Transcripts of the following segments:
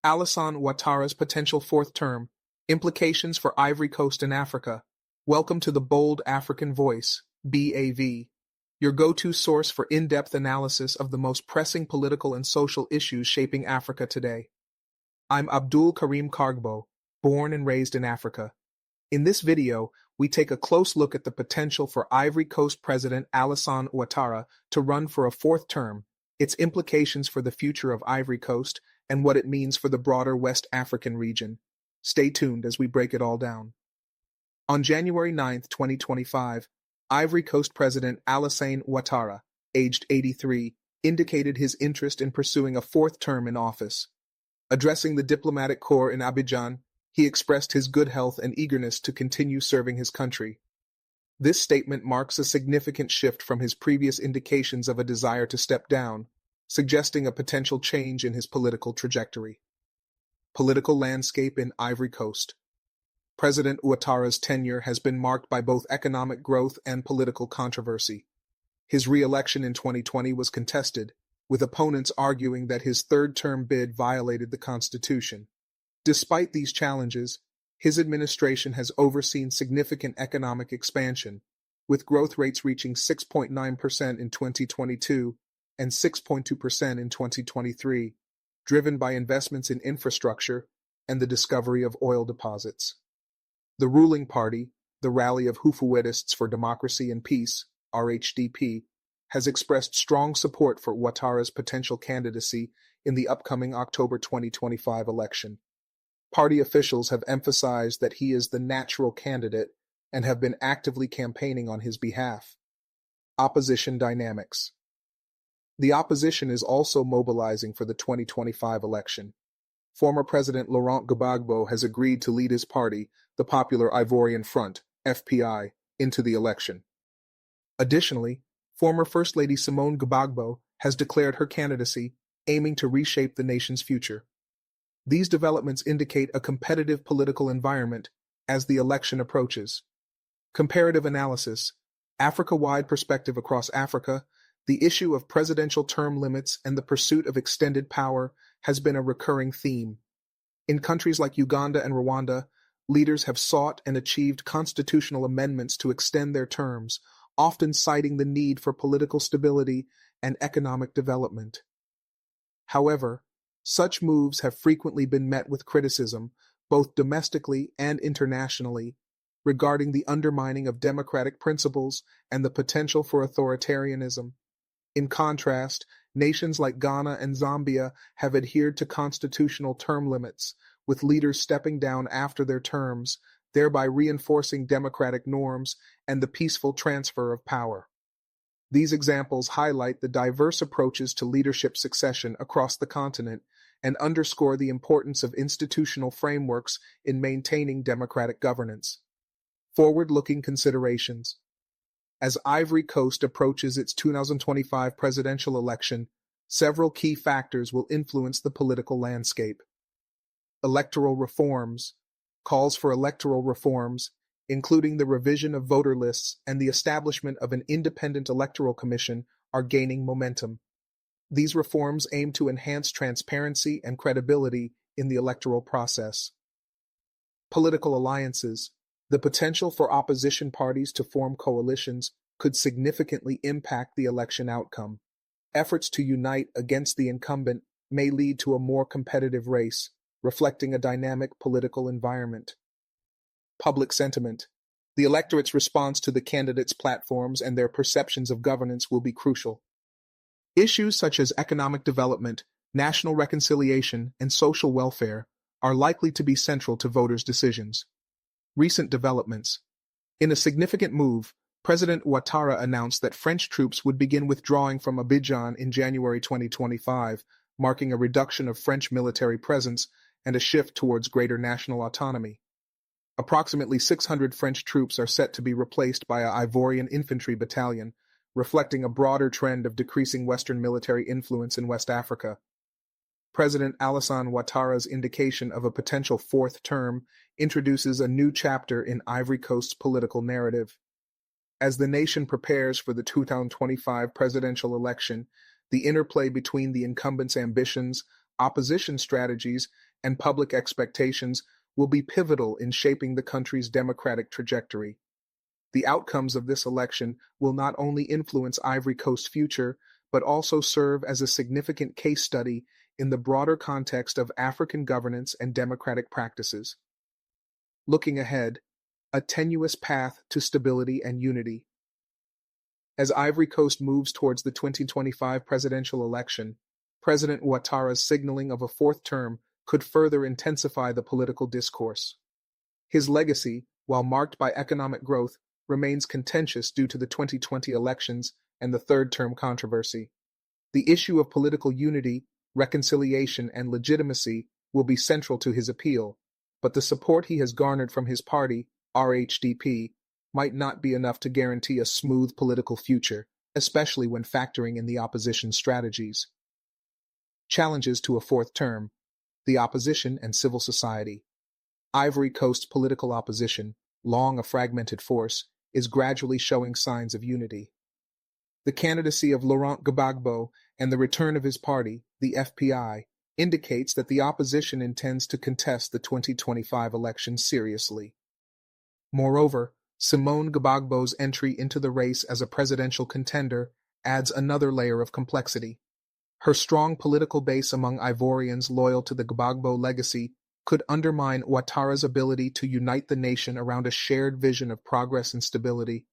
Alassane Ouattara'S potential fourth term, implications for Ivory Coast and Africa. Welcome to the Bold African Voice, BAV, your go-to source for in-depth analysis of the most pressing political and social issues shaping Africa today. I'm Abdul Karim Kargbo, born and raised in Africa. In this video, we take a close look at the potential for Ivory Coast President Alassane Ouattara to run for a fourth term, its implications for the future of Ivory Coast, and what it means for the broader West African region. Stay tuned as we break it all down. On January 9, 2025, Ivory Coast President Alassane Ouattara, aged 83, indicated his interest in pursuing a fourth term in office. Addressing the diplomatic corps in Abidjan, he expressed his good health and eagerness to continue serving his country. This statement marks a significant shift from his previous indications of a desire to step down, suggesting a potential change in his political trajectory. Political landscape in Ivory Coast. President Ouattara's tenure has been marked by both economic growth and political controversy. His re-election in 2020 was contested, with opponents arguing that his third-term bid violated the constitution. Despite these challenges, his administration has overseen significant economic expansion, with growth rates reaching 6.9% in 2022 and 6.2% in 2023, driven by investments in infrastructure and the discovery of oil deposits. The ruling party, the Rally of Hufuetists for Democracy and Peace, RHDP, has expressed strong support for Ouattara's potential candidacy in the upcoming October 2025 election. Party officials have emphasized that he is the natural candidate and have been actively campaigning on his behalf. Opposition dynamics. The opposition is also mobilizing for the 2025 election. Former President Laurent Gbagbo has agreed to lead his party, the Popular Ivorian Front, FPI, into the election. Additionally, former First Lady Simone Gbagbo has declared her candidacy, aiming to reshape the nation's future. These developments indicate a competitive political environment as the election approaches. Comparative analysis, Africa-wide perspective across Africa, the issue of presidential term limits and the pursuit of extended power has been a recurring theme. In countries like Uganda and Rwanda, leaders have sought and achieved constitutional amendments to extend their terms, often citing the need for political stability and economic development. However, such moves have frequently been met with criticism, both domestically and internationally, regarding the undermining of democratic principles and the potential for authoritarianism. In contrast, nations like Ghana and Zambia have adhered to constitutional term limits, with leaders stepping down after their terms, thereby reinforcing democratic norms and the peaceful transfer of power. These examples highlight the diverse approaches to leadership succession across the continent and underscore the importance of institutional frameworks in maintaining democratic governance. Forward-looking considerations. As Ivory Coast approaches its 2025 presidential election, several key factors will influence the political landscape. Electoral reforms. Calls for electoral reforms, including the revision of voter lists and the establishment of an independent electoral commission, are gaining momentum. These reforms aim to enhance transparency and credibility in the electoral process. Political alliances. The potential for opposition parties to form coalitions could significantly impact the election outcome. Efforts to unite against the incumbent may lead to a more competitive race, reflecting a dynamic political environment. Public sentiment. The electorate's response to the candidates' platforms and their perceptions of governance will be crucial. Issues such as economic development, national reconciliation, and social welfare are likely to be central to voters' decisions. Recent developments. In a significant move, President Ouattara announced that French troops would begin withdrawing from Abidjan in January 2025, marking a reduction of French military presence and a shift towards greater national autonomy. Approximately 600 French troops are set to be replaced by an Ivorian infantry battalion, reflecting a broader trend of decreasing Western military influence in West Africa. President Alassane Ouattara's indication of a potential fourth term introduces a new chapter in Ivory Coast's political narrative. As the nation prepares for the 2025 presidential election, the interplay between the incumbent's ambitions, opposition strategies, and public expectations will be pivotal in shaping the country's democratic trajectory. The outcomes of this election will not only influence Ivory Coast's future, but also serve as a significant case study in the broader context of African governance and democratic practices. Looking ahead, a tenuous path to stability and unity. As Ivory Coast moves towards the 2025 presidential election, President Ouattara's signaling of a fourth term could further intensify the political discourse. His legacy, while marked by economic growth, remains contentious due to the 2020 elections and the third-term controversy. The issue of political unity, reconciliation, and legitimacy will be central to his appeal, but the support he has garnered from his party, RHDP, might not be enough to guarantee a smooth political future, especially when factoring in the opposition's strategies. Challenges to a fourth term: the opposition and civil society. Ivory Coast's political opposition, long a fragmented force, is gradually showing signs of unity. The candidacy of Laurent Gbagbo and the return of his party, the FPI, indicates that the opposition intends to contest the 2025 election seriously. Moreover, Simone Gbagbo's entry into the race as a presidential contender adds another layer of complexity. Her strong political base among Ivorians loyal to the Gbagbo legacy could undermine Ouattara's ability to unite the nation around a shared vision of progress and stability.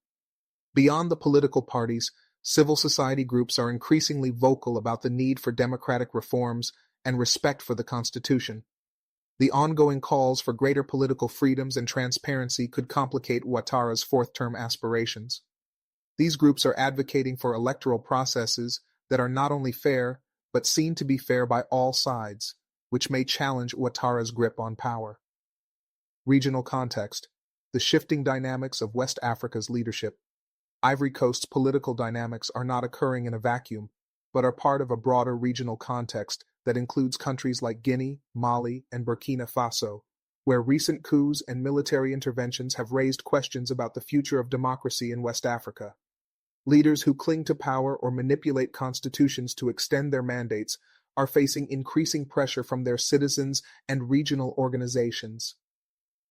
Beyond the political parties, civil society groups are increasingly vocal about the need for democratic reforms and respect for the Constitution. The ongoing calls for greater political freedoms and transparency could complicate Ouattara's fourth-term aspirations. These groups are advocating for electoral processes that are not only fair, but seen to be fair by all sides, which may challenge Ouattara's grip on power. Regional context: the shifting dynamics of West Africa's leadership. Ivory Coast's political dynamics are not occurring in a vacuum, but are part of a broader regional context that includes countries like Guinea, Mali, and Burkina Faso, where recent coups and military interventions have raised questions about the future of democracy in West Africa. Leaders who cling to power or manipulate constitutions to extend their mandates are facing increasing pressure from their citizens and regional organizations.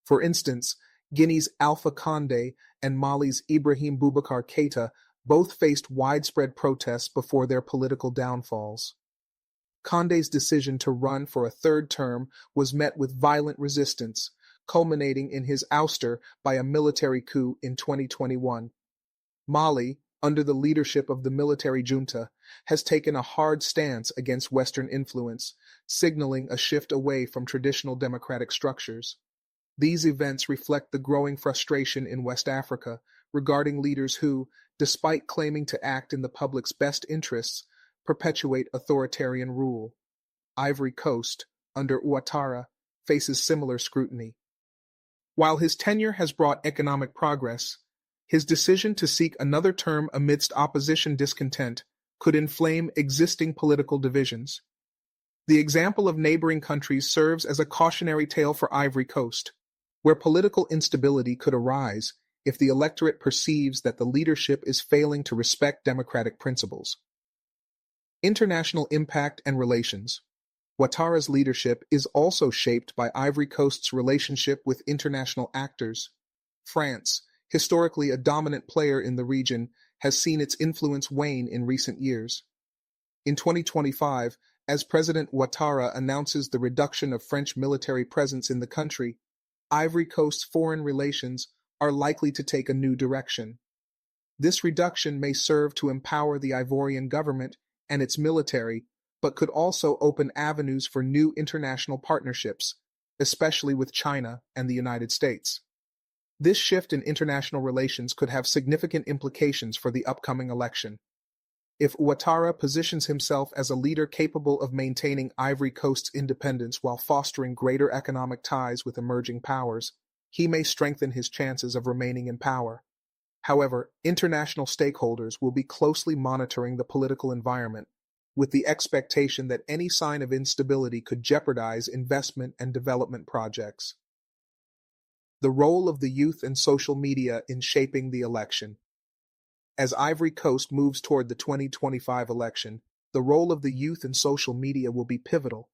For instance, Guinea's Alpha Condé and Mali's Ibrahim Boubacar Keïta both faced widespread protests before their political downfalls. Condé's decision to run for a third term was met with violent resistance, culminating in his ouster by a military coup in 2021. Mali, under the leadership of the military junta, has taken a hard stance against Western influence, signaling a shift away from traditional democratic structures. These events reflect the growing frustration in West Africa regarding leaders who, despite claiming to act in the public's best interests, perpetuate authoritarian rule. Ivory Coast, under Ouattara, faces similar scrutiny. While his tenure has brought economic progress, his decision to seek another term amidst opposition discontent could inflame existing political divisions. The example of neighboring countries serves as a cautionary tale for Ivory Coast, where political instability could arise if the electorate perceives that the leadership is failing to respect democratic principles. International impact and relations. Ouattara's leadership is also shaped by Ivory Coast's relationship with international actors. France, historically a dominant player in the region, has seen its influence wane in recent years. In 2025, as President Ouattara announces the reduction of French military presence in the country, Ivory Coast's foreign relations are likely to take a new direction. This reduction may serve to empower the Ivorian government and its military, but could also open avenues for new international partnerships, especially with China and the United States. This shift in international relations could have significant implications for the upcoming election. If Ouattara positions himself as a leader capable of maintaining Ivory Coast's independence while fostering greater economic ties with emerging powers, he may strengthen his chances of remaining in power. However, international stakeholders will be closely monitoring the political environment, with the expectation that any sign of instability could jeopardize investment and development projects. The role of the youth and social media in shaping the election. As Ivory Coast moves toward the 2025 election, the role of the youth and social media will be pivotal.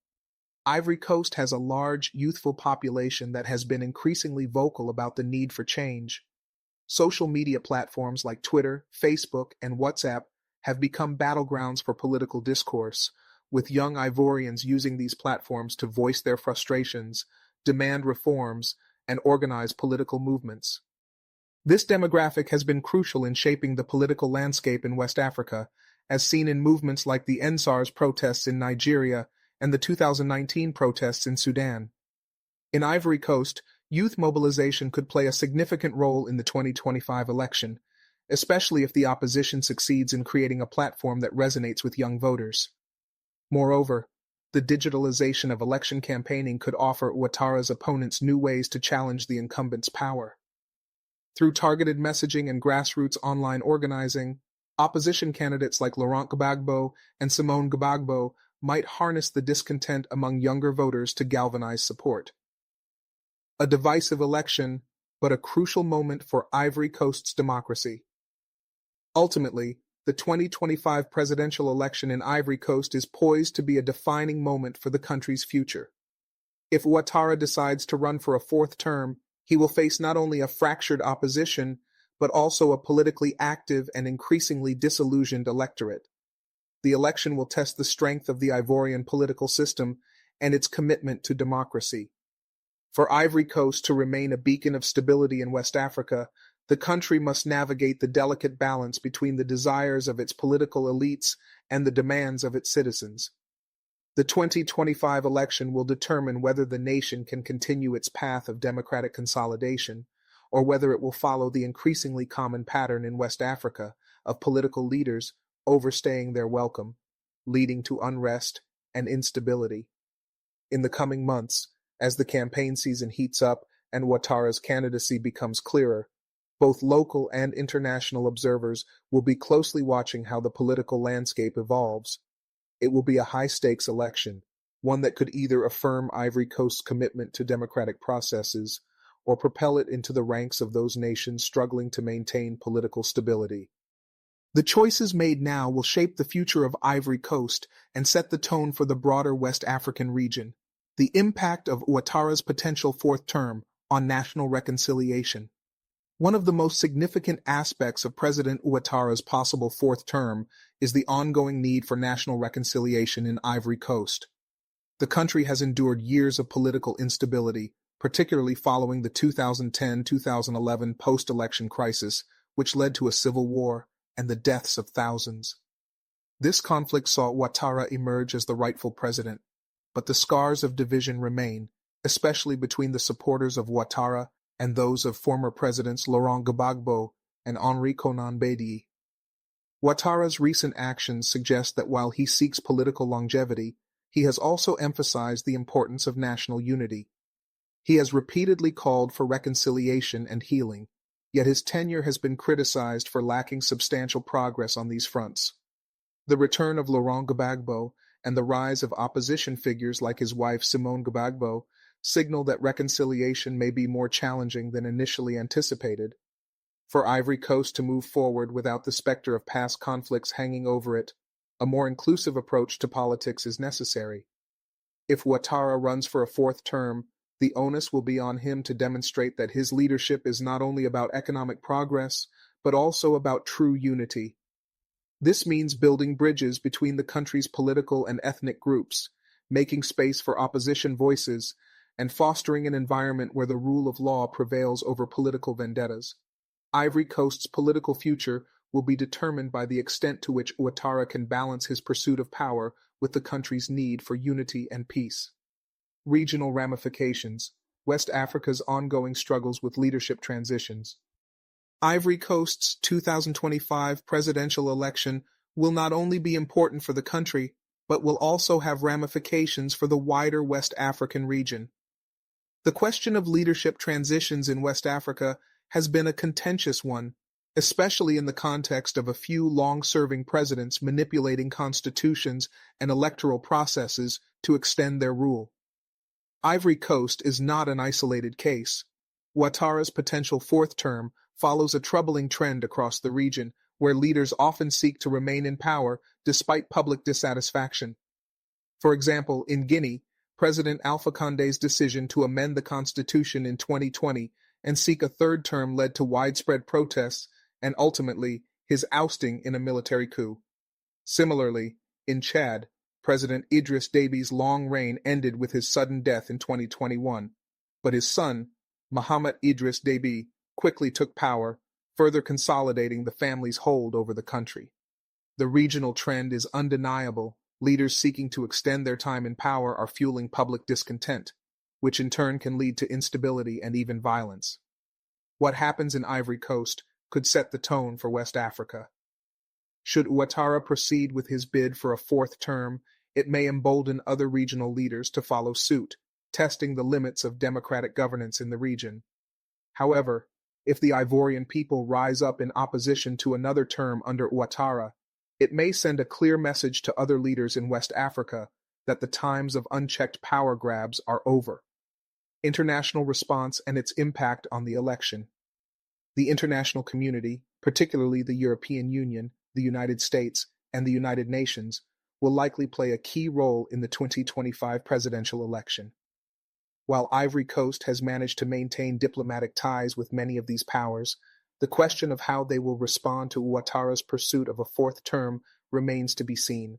Ivory Coast has a large, youthful population that has been increasingly vocal about the need for change. Social media platforms like Twitter, Facebook, and WhatsApp have become battlegrounds for political discourse, with young Ivorians using these platforms to voice their frustrations, demand reforms, and organize political movements. This demographic has been crucial in shaping the political landscape in West Africa, as seen in movements like the NSARS protests in Nigeria and the 2019 protests in Sudan. In Ivory Coast, youth mobilization could play a significant role in the 2025 election, especially if the opposition succeeds in creating a platform that resonates with young voters. Moreover, the digitalization of election campaigning could offer Ouattara's opponents new ways to challenge the incumbent's power. Through targeted messaging and grassroots online organizing, opposition candidates like Laurent Gbagbo and Simone Gbagbo might harness the discontent among younger voters to galvanize support. A divisive election, but a crucial moment for Ivory Coast's democracy. Ultimately, the 2025 presidential election in Ivory Coast is poised to be a defining moment for the country's future. If Ouattara decides to run for a fourth term, he will face not only a fractured opposition, but also a politically active and increasingly disillusioned electorate. The election will test the strength of the Ivorian political system and its commitment to democracy. For Ivory Coast to remain a beacon of stability in West Africa, the country must navigate the delicate balance between the desires of its political elites and the demands of its citizens. The 2025 election will determine whether the nation can continue its path of democratic consolidation, or whether it will follow the increasingly common pattern in West Africa of political leaders overstaying their welcome, leading to unrest and instability. In the coming months, as the campaign season heats up and Ouattara's candidacy becomes clearer, both local and international observers will be closely watching how the political landscape evolves. It will be a high-stakes election, one that could either affirm Ivory Coast's commitment to democratic processes or propel it into the ranks of those nations struggling to maintain political stability. The choices made now will shape the future of Ivory Coast and set the tone for the broader West African region. The impact of Ouattara's potential fourth term on national reconciliation. One of the most significant aspects of President Ouattara's possible fourth term is the ongoing need for national reconciliation in Ivory Coast. The country has endured years of political instability, particularly following the 2010-2011 post-election crisis, which led to a civil war and the deaths of thousands. This conflict saw Ouattara emerge as the rightful president, but the scars of division remain, especially between the supporters of Ouattara and those of former presidents Laurent Gbagbo and Henri Konan Bédié. Ouattara's recent actions suggest that while he seeks political longevity, he has also emphasized the importance of national unity. He has repeatedly called for reconciliation and healing, yet his tenure has been criticized for lacking substantial progress on these fronts. The return of Laurent Gbagbo and the rise of opposition figures like his wife Simone Gbagbo signal that reconciliation may be more challenging than initially anticipated. For Ivory Coast to move forward without the specter of past conflicts hanging over it, a more inclusive approach to politics is necessary. If Ouattara runs for a fourth term, the onus will be on him to demonstrate that his leadership is not only about economic progress, but also about true unity. This means building bridges between the country's political and ethnic groups, making space for opposition voices, and fostering an environment where the rule of law prevails over political vendettas. Ivory Coast's political future will be determined by the extent to which Ouattara can balance his pursuit of power with the country's need for unity and peace. Regional ramifications. West Africa's ongoing struggles with leadership transitions. Ivory Coast's 2025 presidential election will not only be important for the country, but will also have ramifications for the wider West African region. The question of leadership transitions in West Africa has been a contentious one, especially in the context of a few long-serving presidents manipulating constitutions and electoral processes to extend their rule. Ivory Coast is not an isolated case. Ouattara's potential fourth term follows a troubling trend across the region, where leaders often seek to remain in power despite public dissatisfaction. For example, in Guinea, President Alpha Conde's decision to amend the constitution in 2020 and seek a third term led to widespread protests and ultimately his ousting in a military coup. Similarly, in Chad, President Idris Déby's long reign ended with his sudden death in 2021, but his son, Mohamed Idris Déby, quickly took power, further consolidating the family's hold over the country. The regional trend is undeniable. Leaders seeking to extend their time in power are fueling public discontent, which in turn can lead to instability and even violence. What happens in Ivory Coast could set the tone for West Africa. Should Ouattara proceed with his bid for a fourth term, it may embolden other regional leaders to follow suit, testing the limits of democratic governance in the region. However, if the Ivorian people rise up in opposition to another term under Ouattara, it may send a clear message to other leaders in West Africa that the times of unchecked power grabs are over. International response and its impact on the election. The international community, particularly the European Union, the United States, and the United Nations, will likely play a key role in the 2025 presidential election. While Ivory Coast has managed to maintain diplomatic ties with many of these powers, the question of how they will respond to Ouattara's pursuit of a fourth term remains to be seen.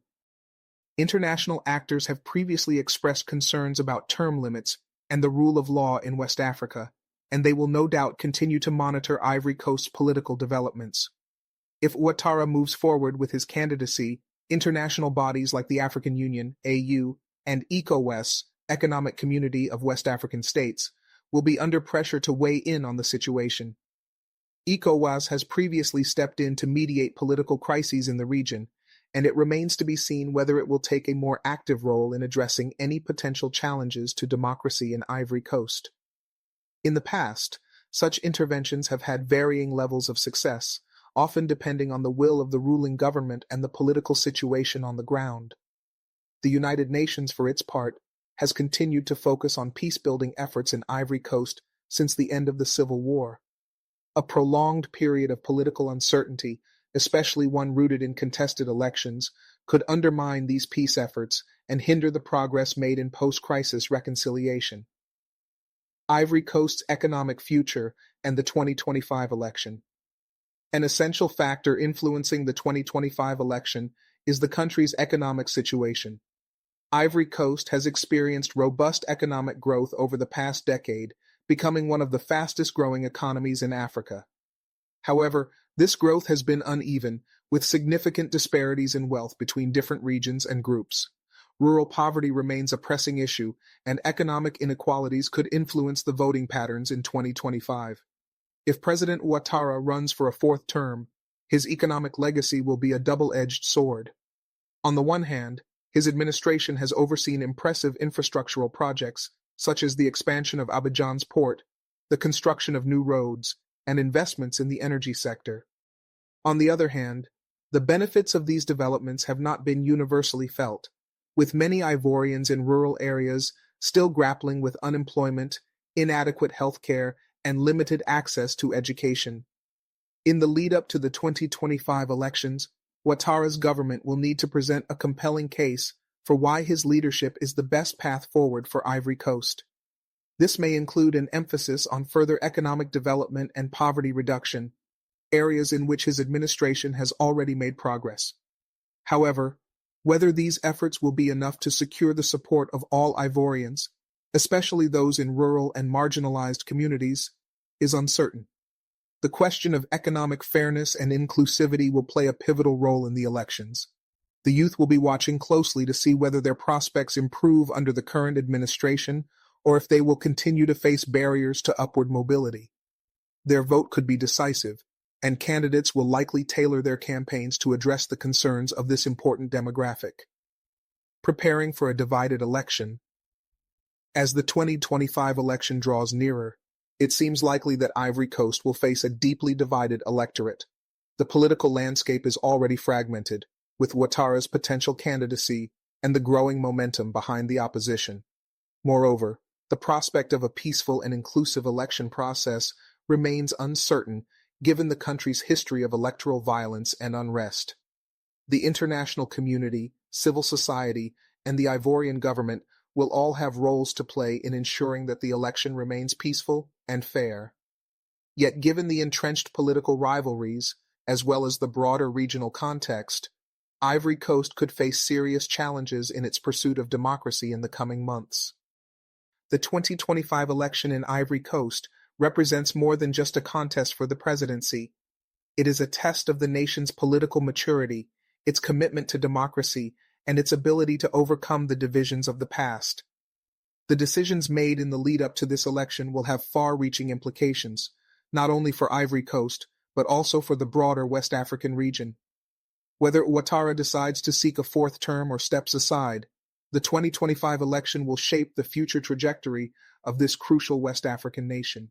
International actors have previously expressed concerns about term limits and the rule of law in West Africa, and they will no doubt continue to monitor Ivory Coast's political developments. If Ouattara moves forward with his candidacy, international bodies like the African Union, AU, and ECOWAS, Economic Community of West African States, will be under pressure to weigh in on the situation. ECOWAS has previously stepped in to mediate political crises in the region, and it remains to be seen whether it will take a more active role in addressing any potential challenges to democracy in Ivory Coast. In the past, such interventions have had varying levels of success, often depending on the will of the ruling government and the political situation on the ground. The United Nations, for its part, has continued to focus on peace-building efforts in Ivory Coast since the end of the Civil War. A prolonged period of political uncertainty, especially one rooted in contested elections, could undermine these peace efforts and hinder the progress made in post-crisis reconciliation. Ivory Coast's economic future and the 2025 election. An essential factor influencing the 2025 election is the country's economic situation. Ivory Coast has experienced robust economic growth over the past decade, becoming one of the fastest-growing economies in Africa. However, this growth has been uneven, with significant disparities in wealth between different regions and groups. Rural poverty remains a pressing issue, and economic inequalities could influence the voting patterns in 2025. If President Ouattara runs for a fourth term, his economic legacy will be a double-edged sword. On the one hand, his administration has overseen impressive infrastructural projects, such as the expansion of Abidjan's port, the construction of new roads, and investments in the energy sector. On the other hand, the benefits of these developments have not been universally felt, with many Ivorians in rural areas still grappling with unemployment, inadequate health care, and limited access to education. In the lead-up to the 2025 elections, Ouattara's government will need to present a compelling case for why his leadership is the best path forward for Ivory Coast. This may include an emphasis on further economic development and poverty reduction, areas in which his administration has already made progress. However, whether these efforts will be enough to secure the support of all Ivorians, especially those in rural and marginalized communities, is uncertain. The question of economic fairness and inclusivity will play a pivotal role in the elections. The youth will be watching closely to see whether their prospects improve under the current administration or if they will continue to face barriers to upward mobility. Their vote could be decisive, and candidates will likely tailor their campaigns to address the concerns of this important demographic. Preparing for a divided election. As the 2025 election draws nearer, it seems likely that Ivory Coast will face a deeply divided electorate. The political landscape is already fragmented, with Ouattara's potential candidacy and the growing momentum behind the opposition. Moreover, the prospect of a peaceful and inclusive election process remains uncertain given the country's history of electoral violence and unrest. The international community, civil society, and the Ivorian government will all have roles to play in ensuring that the election remains peaceful and fair. Yet given the entrenched political rivalries, as well as the broader regional context, Ivory Coast could face serious challenges in its pursuit of democracy in the coming months. The 2025 election in Ivory Coast represents more than just a contest for the presidency. It is a test of the nation's political maturity, its commitment to democracy, and its ability to overcome the divisions of the past. The decisions made in the lead-up to this election will have far-reaching implications, not only for Ivory Coast, but also for the broader West African region. Whether Ouattara decides to seek a fourth term or steps aside, the 2025 election will shape the future trajectory of this crucial West African nation,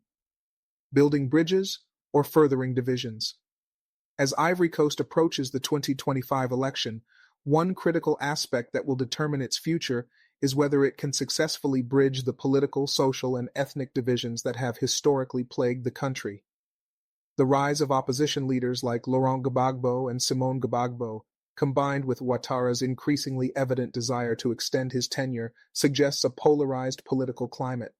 building bridges or furthering divisions. As Ivory Coast approaches the 2025 election, one critical aspect that will determine its future is whether it can successfully bridge the political, social, and ethnic divisions that have historically plagued the country. The rise of opposition leaders like Laurent Gbagbo and Simone Gbagbo, combined with Ouattara's increasingly evident desire to extend his tenure, suggests a polarized political climate.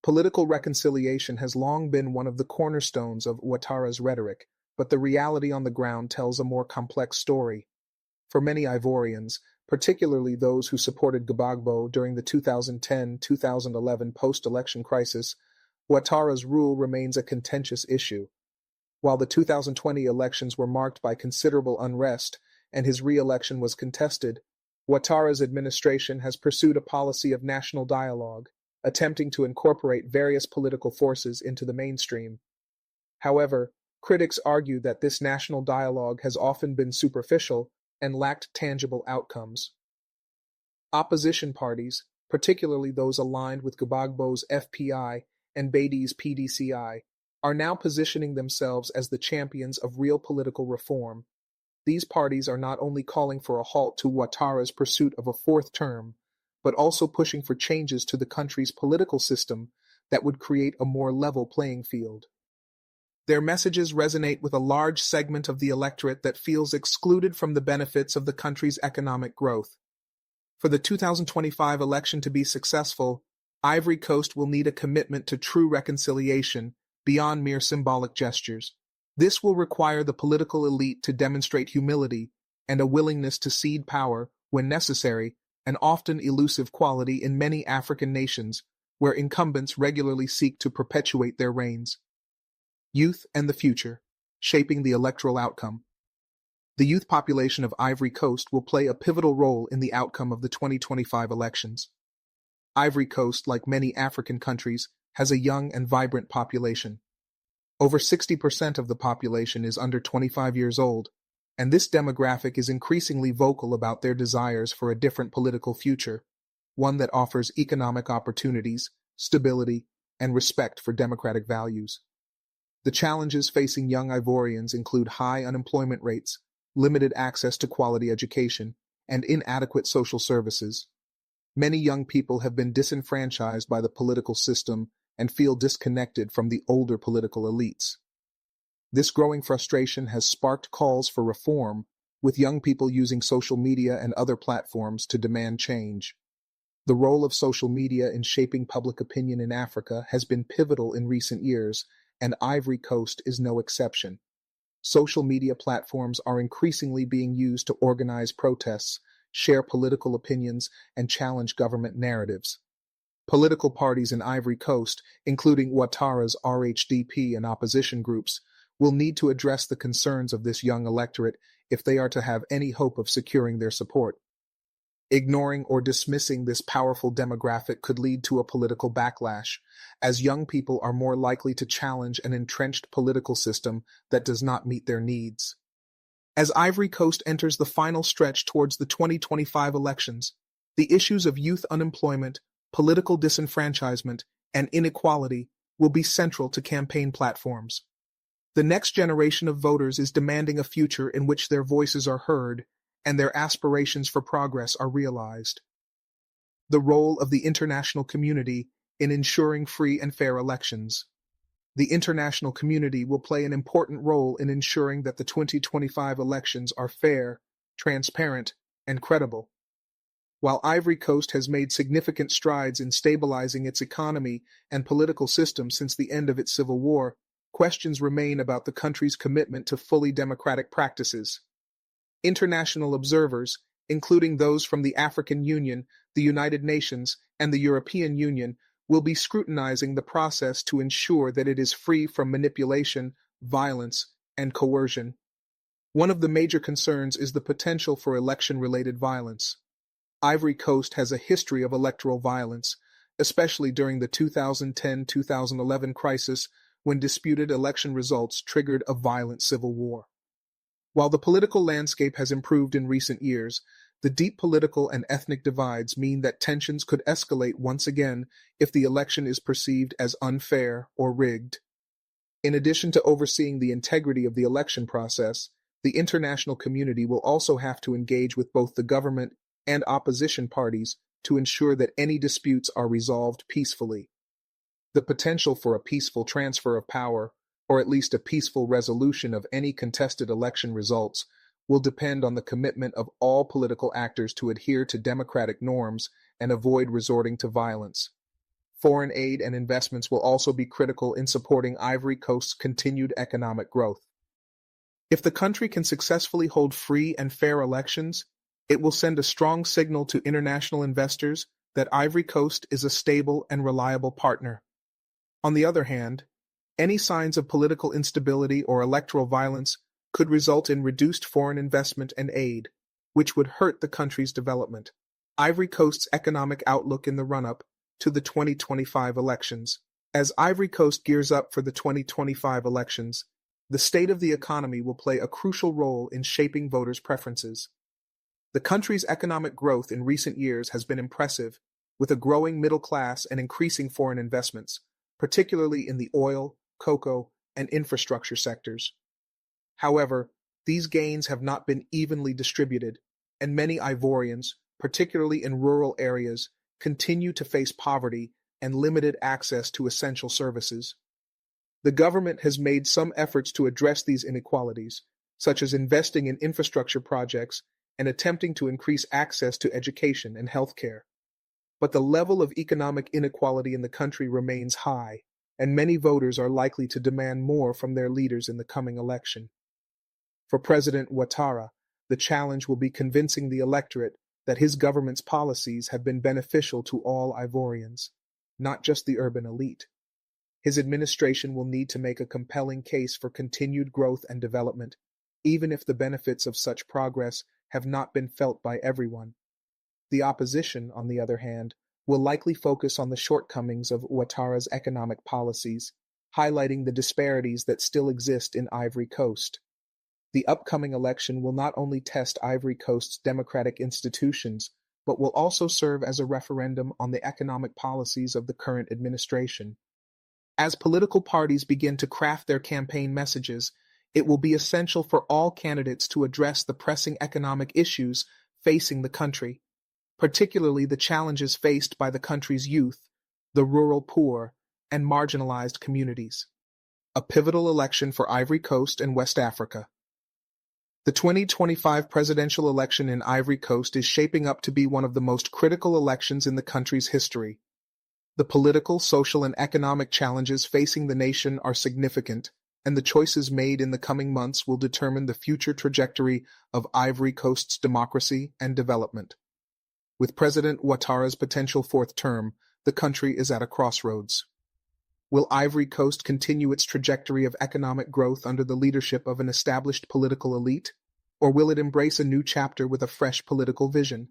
Political reconciliation has long been one of the cornerstones of Ouattara's rhetoric, but the reality on the ground tells a more complex story. For many Ivorians, particularly those who supported Gbagbo during the 2010-2011 post-election crisis, Ouattara's rule remains a contentious issue. While the 2020 elections were marked by considerable unrest and his re-election was contested, Ouattara's administration has pursued a policy of national dialogue, attempting to incorporate various political forces into the mainstream. However, critics argue that this national dialogue has often been superficial and lacked tangible outcomes. Opposition parties, particularly those aligned with Gbagbo's FPI and Badi's PDCI, are now positioning themselves as the champions of real political reform. These parties are not only calling for a halt to Ouattara's pursuit of a fourth term, but also pushing for changes to the country's political system that would create a more level playing field. Their messages resonate with a large segment of the electorate that feels excluded from the benefits of the country's economic growth. For the 2025 election to be successful, Ivory Coast will need a commitment to true reconciliation beyond mere symbolic gestures. This will require the political elite to demonstrate humility and a willingness to cede power when necessary, an often elusive quality in many African nations where incumbents regularly seek to perpetuate their reigns. Youth and the future, shaping the electoral outcome. The youth population of Ivory Coast will play a pivotal role in the outcome of the 2025 elections. Ivory Coast, like many African countries, has a young and vibrant population. Over 60% of the population is under 25 years old, and this demographic is increasingly vocal about their desires for a different political future, one that offers economic opportunities, stability, and respect for democratic values. The challenges facing young Ivorians include high unemployment rates, limited access to quality education, and inadequate social services. Many young people have been disenfranchised by the political system and feel disconnected from the older political elites. This growing frustration has sparked calls for reform, with young people using social media and other platforms to demand change. The role of social media in shaping public opinion in Africa has been pivotal in recent years, and Ivory Coast is no exception. Social media platforms are increasingly being used to organize protests, share political opinions, and challenge government narratives. Political parties in Ivory Coast, including Ouattara's RHDP and opposition groups, will need to address the concerns of this young electorate if they are to have any hope of securing their support. Ignoring or dismissing this powerful demographic could lead to a political backlash, as young people are more likely to challenge an entrenched political system that does not meet their needs. As Ivory Coast enters the final stretch towards the 2025 elections, the issues of youth unemployment, political disenfranchisement, and inequality will be central to campaign platforms. The next generation of voters is demanding a future in which their voices are heard and their aspirations for progress are realized. The role of the international community in ensuring free and fair elections. The international community will play an important role in ensuring that the 2025 elections are fair, transparent, and credible. While Ivory Coast has made significant strides in stabilizing its economy and political system since the end of its civil war, questions remain about the country's commitment to fully democratic practices. International observers, including those from the African Union, the United Nations, and the European Union, will be scrutinizing the process to ensure that it is free from manipulation, violence, and coercion. One of the major concerns is the potential for election-related violence. Ivory Coast has a history of electoral violence, especially during the 2010-2011 crisis when disputed election results triggered a violent civil war. While the political landscape has improved in recent years, the deep political and ethnic divides mean that tensions could escalate once again if the election is perceived as unfair or rigged. In addition to overseeing the integrity of the election process, the international community will also have to engage with both the government and opposition parties to ensure that any disputes are resolved peacefully. The potential for a peaceful transfer of power, or at least a peaceful resolution of any contested election results, will depend on the commitment of all political actors to adhere to democratic norms and avoid resorting to violence. Foreign aid and investments will also be critical in supporting Ivory Coast's continued economic growth. If the country can successfully hold free and fair elections, it will send a strong signal to international investors that Ivory Coast is a stable and reliable partner. On the other hand, any signs of political instability or electoral violence could result in reduced foreign investment and aid, which would hurt the country's development. Ivory Coast's economic outlook in the run-up to the 2025 elections. As Ivory Coast gears up for the 2025 elections, the state of the economy will play a crucial role in shaping voters' preferences. The country's economic growth in recent years has been impressive, with a growing middle class and increasing foreign investments, particularly in the oil, cocoa, and infrastructure sectors. However, these gains have not been evenly distributed, and many Ivorians, particularly in rural areas, continue to face poverty and limited access to essential services. The government has made some efforts to address these inequalities, such as investing in infrastructure projects and attempting to increase access to education and healthcare. But the level of economic inequality in the country remains high, and many voters are likely to demand more from their leaders in the coming election. For President Ouattara, the challenge will be convincing the electorate that his government's policies have been beneficial to all Ivorians, not just the urban elite. His administration will need to make a compelling case for continued growth and development, even if the benefits of such progress have not been felt by everyone. The opposition, on the other hand, will likely focus on the shortcomings of Ouattara's economic policies, highlighting the disparities that still exist in Ivory Coast. The upcoming election will not only test Ivory Coast's democratic institutions, but will also serve as a referendum on the economic policies of the current administration. As political parties begin to craft their campaign messages, it will be essential for all candidates to address the pressing economic issues facing the country, particularly the challenges faced by the country's youth, the rural poor, and marginalized communities. A pivotal election for Ivory Coast and West Africa. The 2025 presidential election in Ivory Coast is shaping up to be one of the most critical elections in the country's history. The political, social, and economic challenges facing the nation are significant, and the choices made in the coming months will determine the future trajectory of Ivory Coast's democracy and development. With President Ouattara's potential fourth term, the country is at a crossroads. Will Ivory Coast continue its trajectory of economic growth under the leadership of an established political elite, or will it embrace a new chapter with a fresh political vision?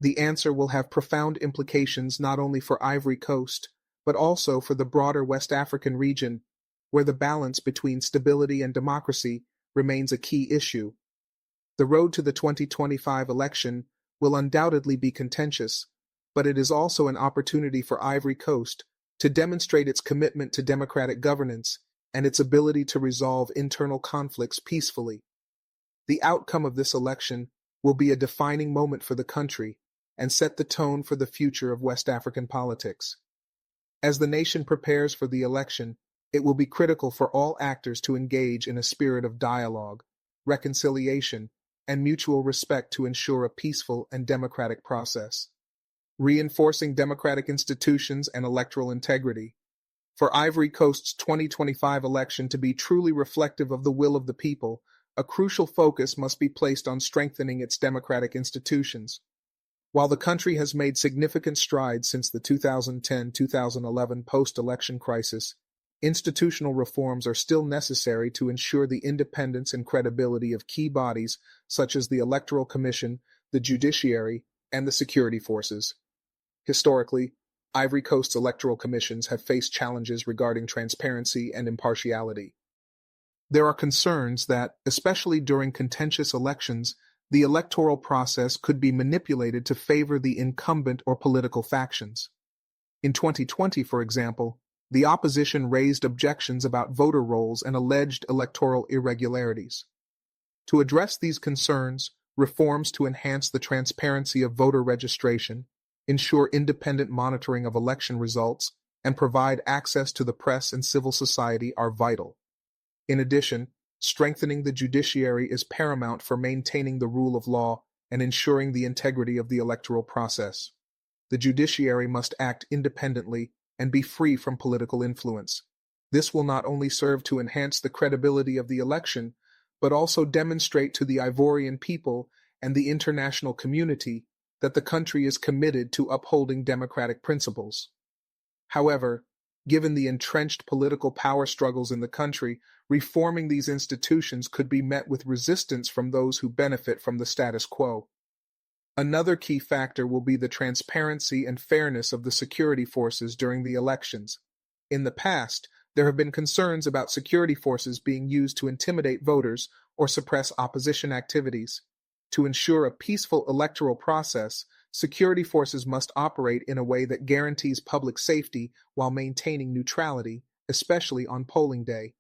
The answer will have profound implications not only for Ivory Coast, but also for the broader West African region, where the balance between stability and democracy remains a key issue. The road to the 2025 election will undoubtedly be contentious, but it is also an opportunity for Ivory Coast to demonstrate its commitment to democratic governance and its ability to resolve internal conflicts peacefully. The outcome of this election will be a defining moment for the country and set the tone for the future of West African politics. As the nation prepares for the election, it will be critical for all actors to engage in a spirit of dialogue, reconciliation, and mutual respect to ensure a peaceful and democratic process. Reinforcing democratic institutions and electoral integrity. For Ivory Coast's 2025 election to be truly reflective of the will of the people, a crucial focus must be placed on strengthening its democratic institutions. While the country has made significant strides since the 2010-2011 post-election crisis, institutional reforms are still necessary to ensure the independence and credibility of key bodies such as the Electoral Commission, the judiciary, and the security forces. Historically, Ivory Coast's electoral commissions have faced challenges regarding transparency and impartiality. There are concerns that, especially during contentious elections, the electoral process could be manipulated to favor the incumbent or political factions. In 2020, for example, the opposition raised objections about voter rolls and alleged electoral irregularities. To address these concerns, reforms to enhance the transparency of voter registration, ensure independent monitoring of election results, and provide access to the press and civil society are vital. In addition, strengthening the judiciary is paramount for maintaining the rule of law and ensuring the integrity of the electoral process. The judiciary must act independently and be free from political influence. This will not only serve to enhance the credibility of the election, but also demonstrate to the Ivorian people and the international community that the country is committed to upholding democratic principles. However, given the entrenched political power struggles in the country, reforming these institutions could be met with resistance from those who benefit from the status quo. Another key factor will be the transparency and fairness of the security forces during the elections. In the past, there have been concerns about security forces being used to intimidate voters or suppress opposition activities. To ensure a peaceful electoral process, security forces must operate in a way that guarantees public safety while maintaining neutrality, especially on polling day.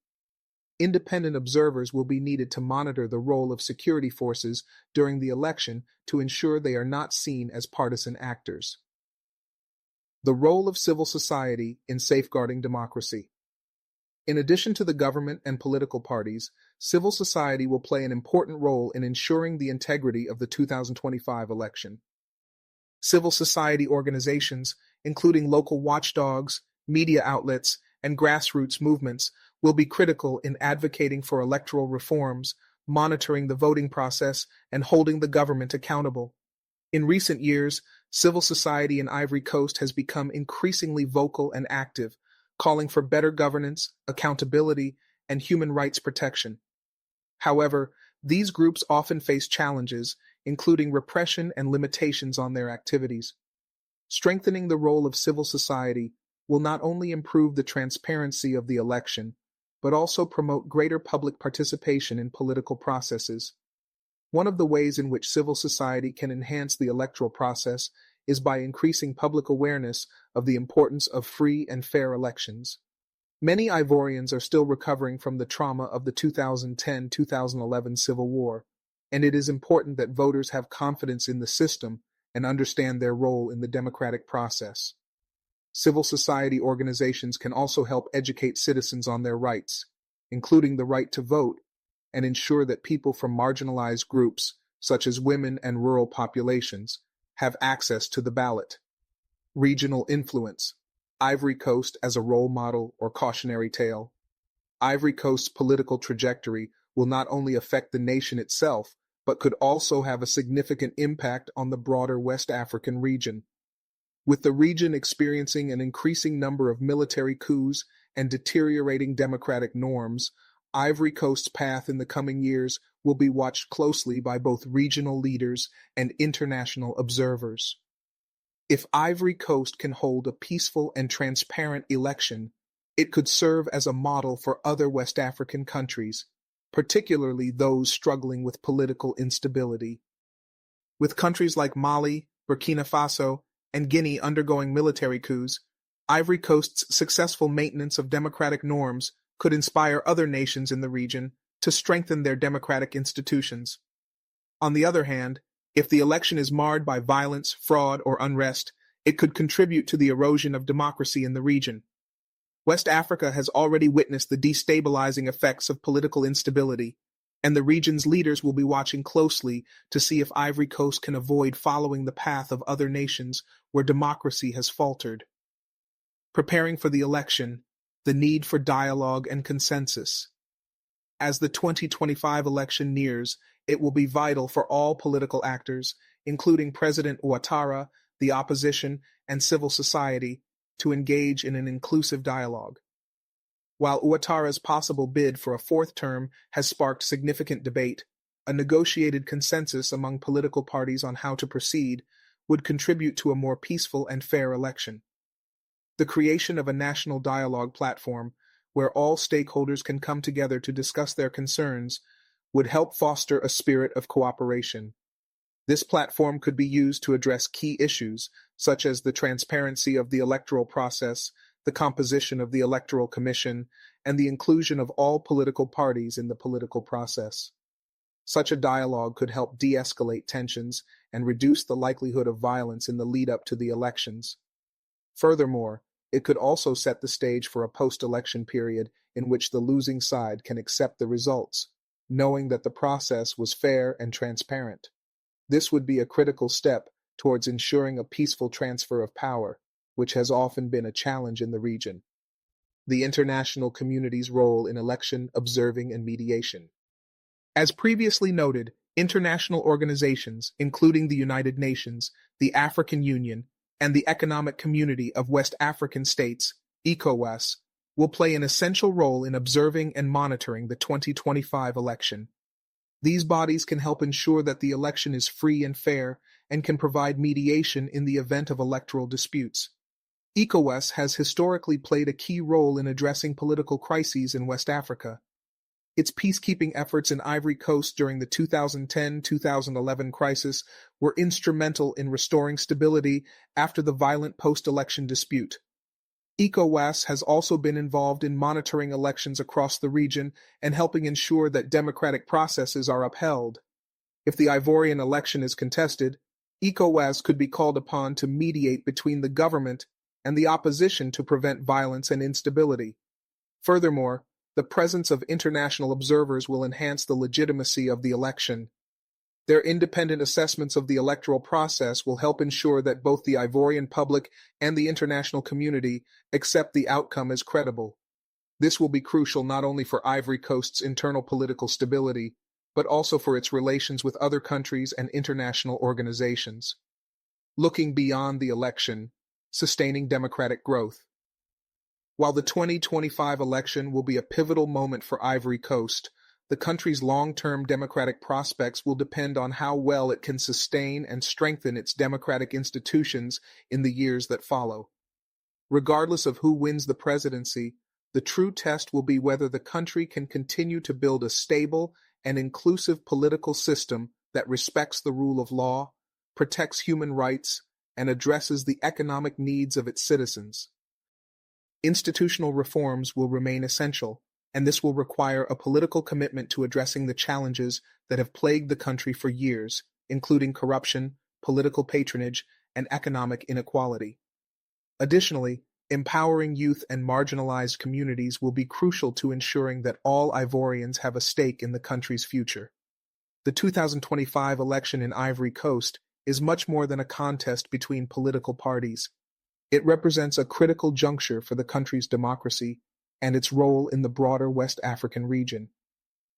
Independent observers will be needed to monitor the role of security forces during the election to ensure they are not seen as partisan actors. The role of civil society in safeguarding democracy. In addition to the government and political parties, civil society will play an important role in ensuring the integrity of the 2025 election. Civil society organizations, including local watchdogs, media outlets, and grassroots movements, will be critical in advocating for electoral reforms, monitoring the voting process, and holding the government accountable. In recent years, civil society in Ivory Coast has become increasingly vocal and active, calling for better governance, accountability, and human rights protection. However, these groups often face challenges, including repression and limitations on their activities. Strengthening the role of civil society will not only improve the transparency of the election, but also promote greater public participation in political processes. One of the ways in which civil society can enhance the electoral process is by increasing public awareness of the importance of free and fair elections. Many Ivorians are still recovering from the trauma of the 2010-2011 civil war, and it is important that voters have confidence in the system and understand their role in the democratic process. Civil society organizations can also help educate citizens on their rights, including the right to vote, and ensure that people from marginalized groups, such as women and rural populations, have access to the ballot. Regional influence. Ivory Coast as a role model or cautionary tale. Ivory Coast's political trajectory will not only affect the nation itself, but could also have a significant impact on the broader West African region. With the region experiencing an increasing number of military coups and deteriorating democratic norms, Ivory Coast's path in the coming years will be watched closely by both regional leaders and international observers. If Ivory Coast can hold a peaceful and transparent election, it could serve as a model for other West African countries, particularly those struggling with political instability. With countries like Mali, Burkina Faso, and Guinea undergoing military coups, Ivory Coast's successful maintenance of democratic norms could inspire other nations in the region to strengthen their democratic institutions. On the other hand, if the election is marred by violence, fraud, or unrest, it could contribute to the erosion of democracy in the region. West Africa has already witnessed the destabilizing effects of political instability, and the region's leaders will be watching closely to see if Ivory Coast can avoid following the path of other nations where democracy has faltered. Preparing for the election, the need for dialogue and consensus. As the 2025 election nears, it will be vital for all political actors, including President Ouattara, the opposition, and civil society, to engage in an inclusive dialogue. While Ouattara's possible bid for a fourth term has sparked significant debate, a negotiated consensus among political parties on how to proceed would contribute to a more peaceful and fair election. The creation of a national dialogue platform, where all stakeholders can come together to discuss their concerns, would help foster a spirit of cooperation. This platform could be used to address key issues, such as the transparency of the electoral process, the composition of the Electoral Commission, and the inclusion of all political parties in the political process. Such a dialogue could help de-escalate tensions and reduce the likelihood of violence in the lead-up to the elections. Furthermore, it could also set the stage for a post-election period in which the losing side can accept the results, knowing that the process was fair and transparent. This would be a critical step towards ensuring a peaceful transfer of power, which has often been a challenge in the region. The international community's role in election observing and mediation. As previously noted, international organizations, including the United Nations, the African Union, and the Economic Community of West African States, ECOWAS, will play an essential role in observing and monitoring the 2025 election. These bodies can help ensure that the election is free and fair and can provide mediation in the event of electoral disputes. ECOWAS has historically played a key role in addressing political crises in West Africa. Its peacekeeping efforts in Ivory Coast during the 2010-2011 crisis were instrumental in restoring stability after the violent post-election dispute. ECOWAS has also been involved in monitoring elections across the region and helping ensure that democratic processes are upheld. If the Ivorian election is contested, ECOWAS could be called upon to mediate between the government and the opposition to prevent violence and instability. Furthermore, the presence of international observers will enhance the legitimacy of the election. Their independent assessments of the electoral process will help ensure that both the Ivorian public and the international community accept the outcome as credible. This will be crucial not only for Ivory Coast's internal political stability, but also for its relations with other countries and international organizations. Looking beyond the election, sustaining democratic growth. While the 2025 election will be a pivotal moment for Ivory Coast, the country's long-term democratic prospects will depend on how well it can sustain and strengthen its democratic institutions in the years that follow. Regardless of who wins the presidency, the true test will be whether the country can continue to build a stable and inclusive political system that respects the rule of law, protects human rights, and addresses the economic needs of its citizens. Institutional reforms will remain essential, and this will require a political commitment to addressing the challenges that have plagued the country for years, including corruption, political patronage, and economic inequality. Additionally, empowering youth and marginalized communities will be crucial to ensuring that all Ivorians have a stake in the country's future. The 2025 election in Ivory Coast is much more than a contest between political parties. It represents a critical juncture for the country's democracy and its role in the broader West African region.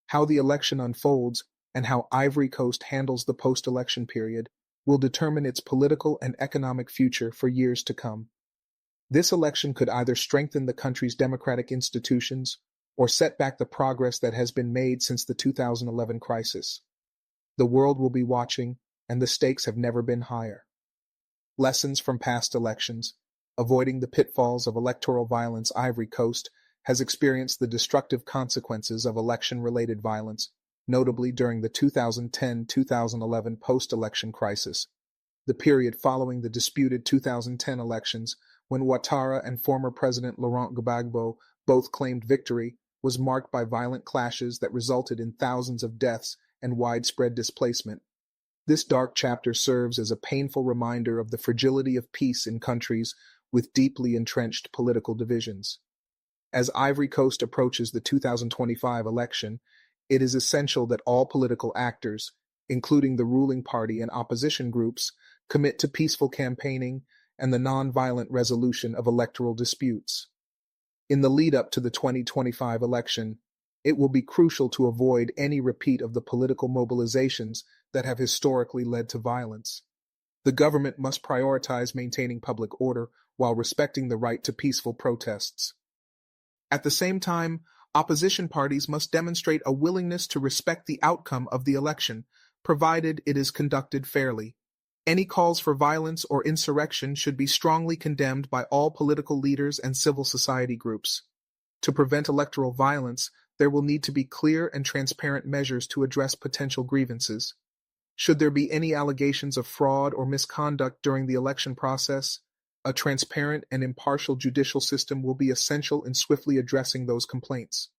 How the election unfolds and how Ivory Coast handles the post-election period will determine its political and economic future for years to come. This election could either strengthen the country's democratic institutions or set back the progress that has been made since the 2011 crisis. The world will be watching, and the stakes have never been higher. Lessons from past elections. Avoiding the pitfalls of electoral violence. Ivory Coast has experienced the destructive consequences of election-related violence, notably during the 2010-2011 post-election crisis. The period following the disputed 2010 elections, when Ouattara and former President Laurent Gbagbo both claimed victory, was marked by violent clashes that resulted in thousands of deaths and widespread displacement. This dark chapter serves as a painful reminder of the fragility of peace in countries with deeply entrenched political divisions. As Ivory Coast approaches the 2025 election, It is essential that all political actors, including the ruling party and opposition groups, commit to peaceful campaigning and the nonviolent resolution of electoral disputes. In the lead up to the 2025 election, it will be crucial to avoid any repeat of the political mobilizations that have historically led to violence. The government must prioritize maintaining public order while respecting the right to peaceful protests. At the same time, opposition parties must demonstrate a willingness to respect the outcome of the election, provided it is conducted fairly. Any calls for violence or insurrection should be strongly condemned by all political leaders and civil society groups. To prevent electoral violence, there will need to be clear and transparent measures to address potential grievances. Should there be any allegations of fraud or misconduct during the election process, a transparent and impartial judicial system will be essential in swiftly addressing those complaints.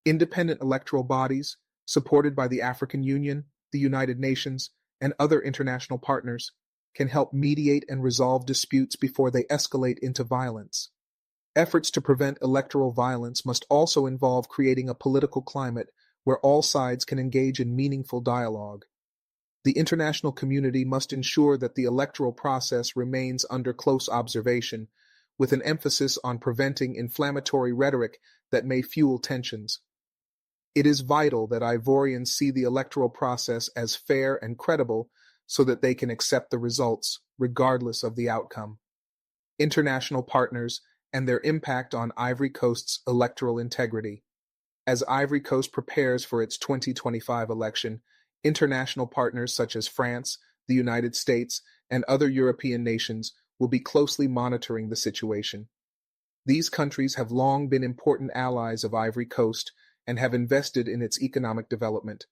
Independent electoral bodies, supported by the African Union, the United Nations, and other international partners, can help mediate and resolve disputes before they escalate into violence. Efforts to prevent electoral violence must also involve creating a political climate where all sides can engage in meaningful dialogue. The international community must ensure that the electoral process remains under close observation, with an emphasis on preventing inflammatory rhetoric that may fuel tensions. It is vital that Ivorians see the electoral process as fair and credible so that they can accept the results, regardless of the outcome. International partners and their impact on Ivory Coast's electoral integrity. As Ivory Coast prepares for its 2025 election, international partners such as France, the United States, and other European nations will be closely monitoring the situation. These countries have long been important allies of Ivory Coast and have invested in its economic development.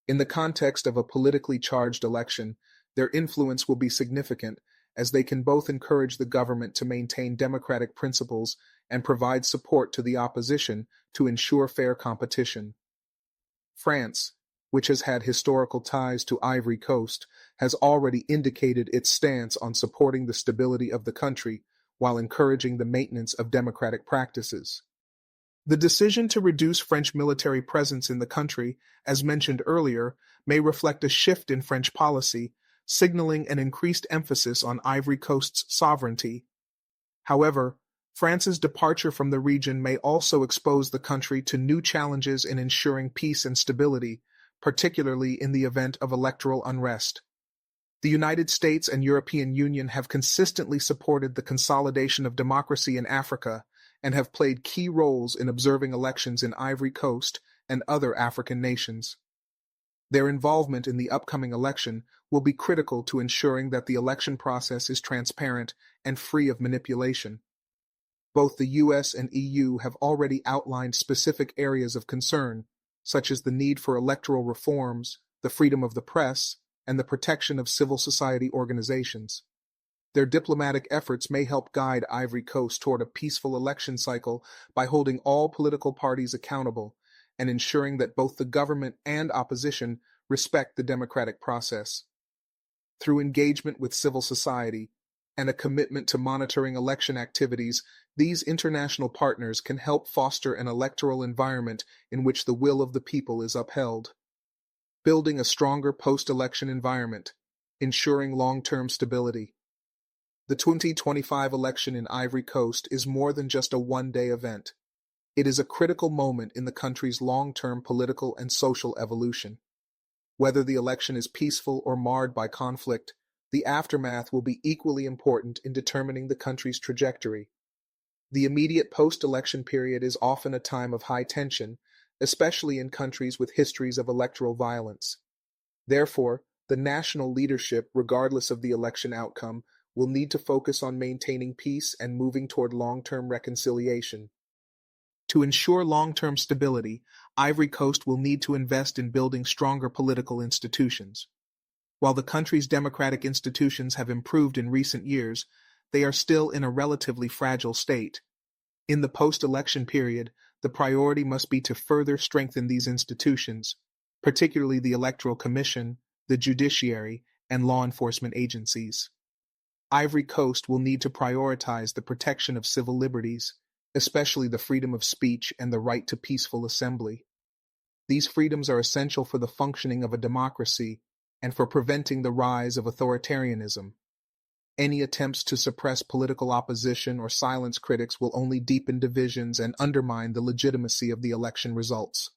In the context of a politically charged election, their influence will be significant as they can both encourage the government to maintain democratic principles and provide support to the opposition to ensure fair competition. France, which has had historical ties to Ivory Coast, has already indicated its stance on supporting the stability of the country while encouraging the maintenance of democratic practices. The decision to reduce French military presence in the country, as mentioned earlier, may reflect a shift in French policy, signaling an increased emphasis on Ivory Coast's sovereignty. However, France's departure from the region may also expose the country to new challenges in ensuring peace and stability, particularly in the event of electoral unrest. The United States and European Union have consistently supported the consolidation of democracy in Africa and have played key roles in observing elections in Ivory Coast and other African nations. Their involvement in the upcoming election will be critical to ensuring that the election process is transparent and free of manipulation. Both the US and EU have already outlined specific areas of concern, such as the need for electoral reforms, the freedom of the press, and the protection of civil society organizations. Their diplomatic efforts may help guide Ivory Coast toward a peaceful election cycle by holding all political parties accountable and ensuring that both the government and opposition respect the democratic process. Through engagement with civil society and a commitment to monitoring election activities, these international partners can help foster an electoral environment in which the will of the people is upheld. Building a stronger post-election environment, ensuring long-term stability. The 2025 election in Ivory Coast is more than just a one-day event. It is a critical moment in the country's long-term political and social evolution. Whether the election is peaceful or marred by conflict, the aftermath will be equally important in determining the country's trajectory. The immediate post-election period is often a time of high tension, especially in countries with histories of electoral violence. Therefore, the national leadership, regardless of the election outcome, will need to focus on maintaining peace and moving toward long-term reconciliation. To ensure long-term stability, Ivory Coast will need to invest in building stronger political institutions. While the country's democratic institutions have improved in recent years, they are still in a relatively fragile state. In the post-election period, the priority must be to further strengthen these institutions, particularly the Electoral Commission, the judiciary, and law enforcement agencies. Ivory Coast will need to prioritize the protection of civil liberties, especially the freedom of speech and the right to peaceful assembly. These freedoms are essential for the functioning of a democracy and for preventing the rise of authoritarianism. Any attempts to suppress political opposition or silence critics will only deepen divisions and undermine the legitimacy of the election results.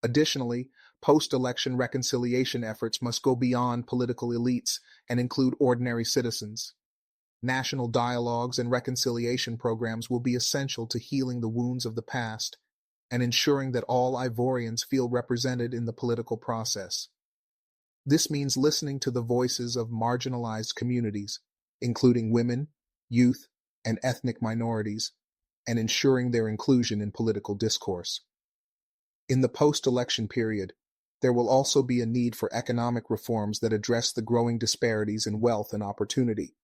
Additionally, post-election reconciliation efforts must go beyond political elites and include ordinary citizens. National dialogues and reconciliation programs will be essential to healing the wounds of the past and ensuring that all Ivorians feel represented in the political process. This means listening to the voices of marginalized communities, including women, youth, and ethnic minorities, and ensuring their inclusion in political discourse. In the post-election period, there will also be a need for economic reforms that address the growing disparities in wealth and opportunity.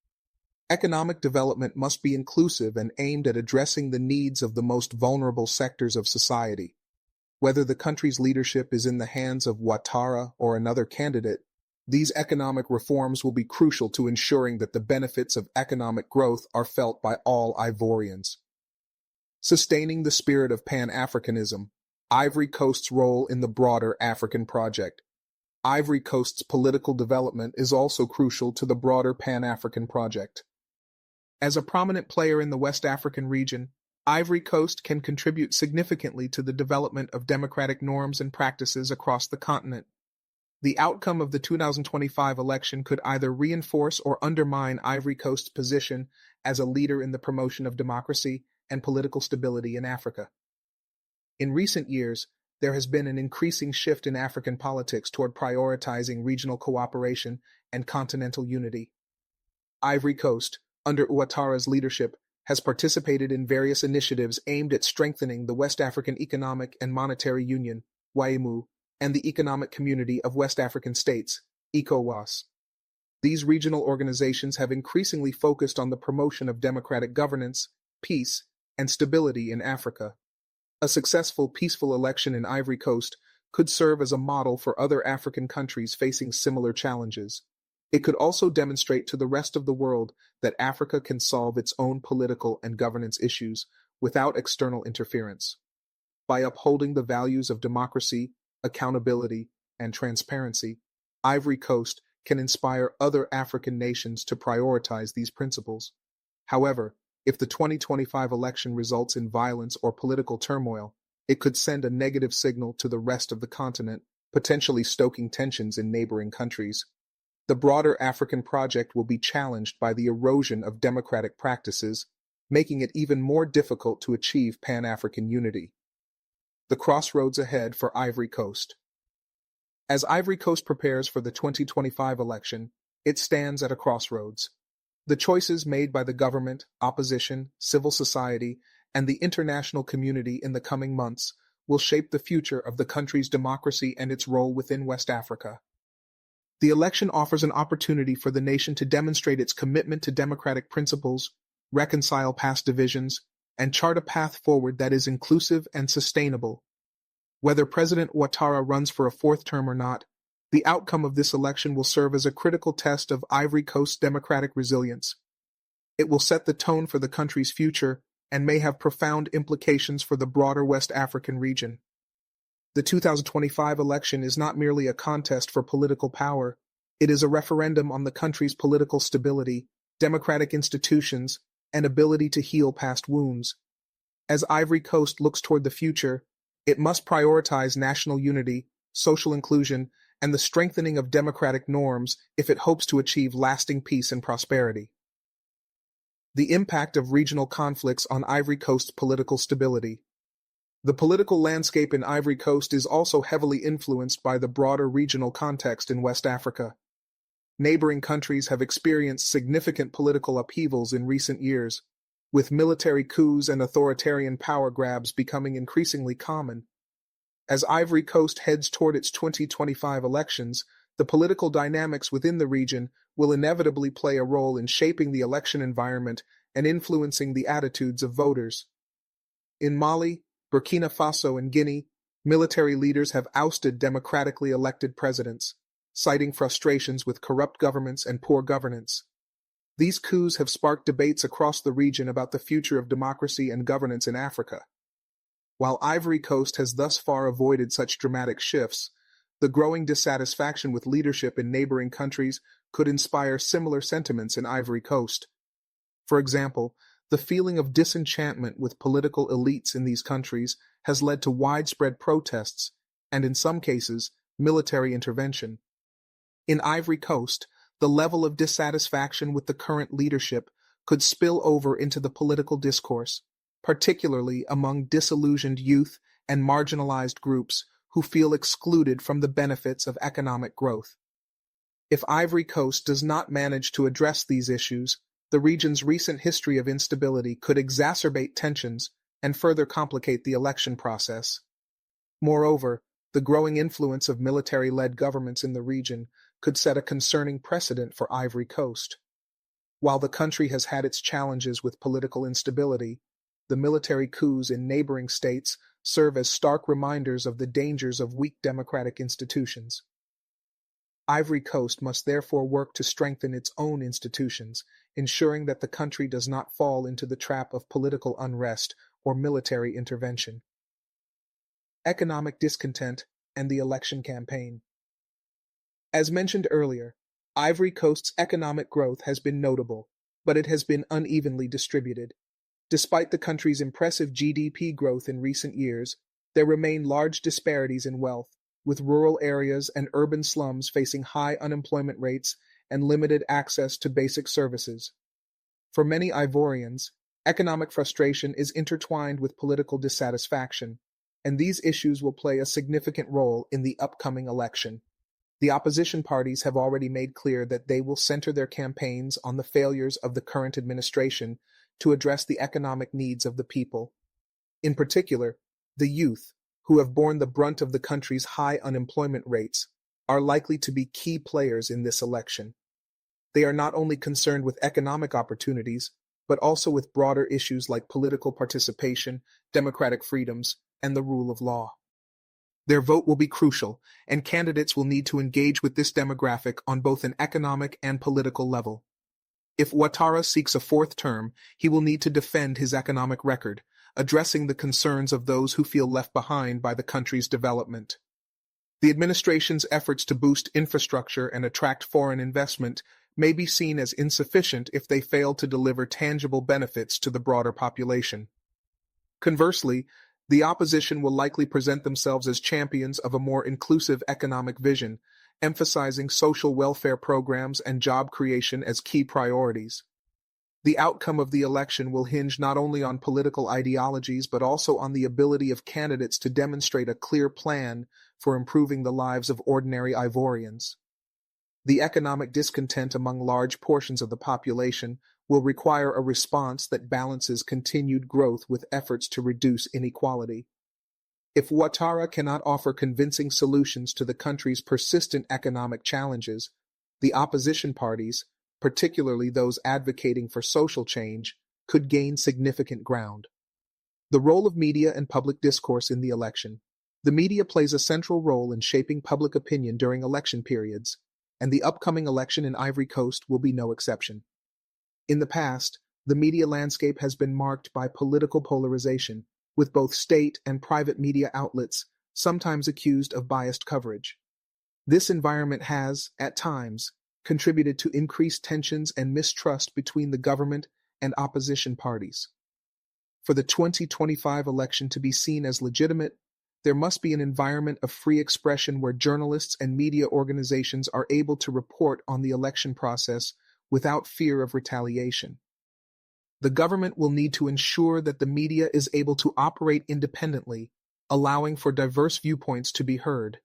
Economic development must be inclusive and aimed at addressing the needs of the most vulnerable sectors of society. Whether the country's leadership is in the hands of Ouattara or another candidate, these economic reforms will be crucial to ensuring that the benefits of economic growth are felt by all Ivorians. Sustaining the spirit of Pan-Africanism, Ivory Coast's role in the broader African project. Ivory Coast's political development is also crucial to the broader Pan-African project. As a prominent player in the West African region, Ivory Coast can contribute significantly to the development of democratic norms and practices across the continent. The outcome of the 2025 election could either reinforce or undermine Ivory Coast's position as a leader in the promotion of democracy and political stability in Africa. In recent years, there has been an increasing shift in African politics toward prioritizing regional cooperation and continental unity. Ivory Coast, under Ouattara'S leadership, has participated in various initiatives aimed at strengthening the West African Economic and Monetary Union, WAEMU, and the Economic Community of West African States, ECOWAS. These regional organizations have increasingly focused on the promotion of democratic governance, peace, and stability in Africa. A successful, peaceful election in Ivory Coast could serve as a model for other African countries facing similar challenges. It could also demonstrate to the rest of the world that Africa can solve its own political and governance issues without external interference. By upholding the values of democracy, accountability, and transparency, Ivory Coast can inspire other African nations to prioritize these principles. However, if the 2025 election results in violence or political turmoil, it could send a negative signal to the rest of the continent, potentially stoking tensions in neighboring countries. The broader African project will be challenged by the erosion of democratic practices, making it even more difficult to achieve Pan-African unity. The crossroads ahead for Ivory Coast. As Ivory Coast prepares for the 2025 election, it stands at a crossroads. The choices made by the government, opposition, civil society, and the international community in the coming months will shape the future of the country's democracy and its role within West Africa. The election offers an opportunity for the nation to demonstrate its commitment to democratic principles, reconcile past divisions, and chart a path forward that is inclusive and sustainable. Whether President Ouattara runs for a fourth term or not, the outcome of this election will serve as a critical test of Ivory Coast's democratic resilience. It will set the tone for the country's future and may have profound implications for the broader West African region. The 2025 election is not merely a contest for political power, it is a referendum on the country's political stability, democratic institutions, and ability to heal past wounds. As Ivory Coast looks toward the future, it must prioritize national unity, social inclusion, and the strengthening of democratic norms if it hopes to achieve lasting peace and prosperity. The impact of regional conflicts on Ivory Coast's political stability. The political landscape in Ivory Coast is also heavily influenced by the broader regional context in West Africa. Neighboring countries have experienced significant political upheavals in recent years, with military coups and authoritarian power grabs becoming increasingly common. As Ivory Coast heads toward its 2025 elections, the political dynamics within the region will inevitably play a role in shaping the election environment and influencing the attitudes of voters. In Mali, Burkina Faso, and Guinea, military leaders have ousted democratically elected presidents, citing frustrations with corrupt governments and poor governance. These coups have sparked debates across the region about the future of democracy and governance in Africa. While Ivory Coast has thus far avoided such dramatic shifts, the growing dissatisfaction with leadership in neighboring countries could inspire similar sentiments in Ivory Coast. For example, the feeling of disenchantment with political elites in these countries has led to widespread protests and, in some cases, military intervention. In Ivory Coast, the level of dissatisfaction with the current leadership could spill over into the political discourse, particularly among disillusioned youth and marginalized groups who feel excluded from the benefits of economic growth. If Ivory Coast does not manage to address these issues, the region's recent history of instability could exacerbate tensions and further complicate the election process. Moreover, the growing influence of military-led governments in the region could set a concerning precedent for Ivory Coast. While the country has had its challenges with political instability, the military coups in neighboring states serve as stark reminders of the dangers of weak democratic institutions. Ivory Coast must therefore work to strengthen its own institutions, ensuring that the country does not fall into the trap of political unrest or military intervention. Economic discontent and the election campaign. As mentioned earlier, Ivory Coast's economic growth has been notable, but it has been unevenly distributed. Despite the country's impressive GDP growth in recent years, there remain large disparities in wealth, with rural areas and urban slums facing high unemployment rates and limited access to basic services. For many Ivorians, economic frustration is intertwined with political dissatisfaction, and these issues will play a significant role in the upcoming election. The opposition parties have already made clear that they will center their campaigns on the failures of the current administration to address the economic needs of the people. In particular, the youth, who have borne the brunt of the country's high unemployment rates, are likely to be key players in this election. They are not only concerned with economic opportunities, but also with broader issues like political participation, democratic freedoms, and the rule of law. Their vote will be crucial, and candidates will need to engage with this demographic on both an economic and political level. If Ouattara seeks a fourth term, he will need to defend his economic record, addressing the concerns of those who feel left behind by the country's development. The administration's efforts to boost infrastructure and attract foreign investment may be seen as insufficient if they fail to deliver tangible benefits to the broader population. Conversely, the opposition will likely present themselves as champions of a more inclusive economic vision, emphasizing social welfare programs and job creation as key priorities. The outcome of the election will hinge not only on political ideologies but also on the ability of candidates to demonstrate a clear plan for improving the lives of ordinary Ivorians. The economic discontent among large portions of the population will require a response that balances continued growth with efforts to reduce inequality. If Ouattara cannot offer convincing solutions to the country's persistent economic challenges, the opposition parties, particularly those advocating for social change, could gain significant ground. The role of media and public discourse in the election. The media plays a central role in shaping public opinion during election periods, and the upcoming election in Ivory Coast will be no exception. In the past, the media landscape has been marked by political polarization, with both state and private media outlets sometimes accused of biased coverage. This environment has, at times, contributed to increased tensions and mistrust between the government and opposition parties. For the 2025 election to be seen as legitimate, there must be an environment of free expression where journalists and media organizations are able to report on the election process without fear of retaliation. The government will need to ensure that the media is able to operate independently, allowing for diverse viewpoints to be heard.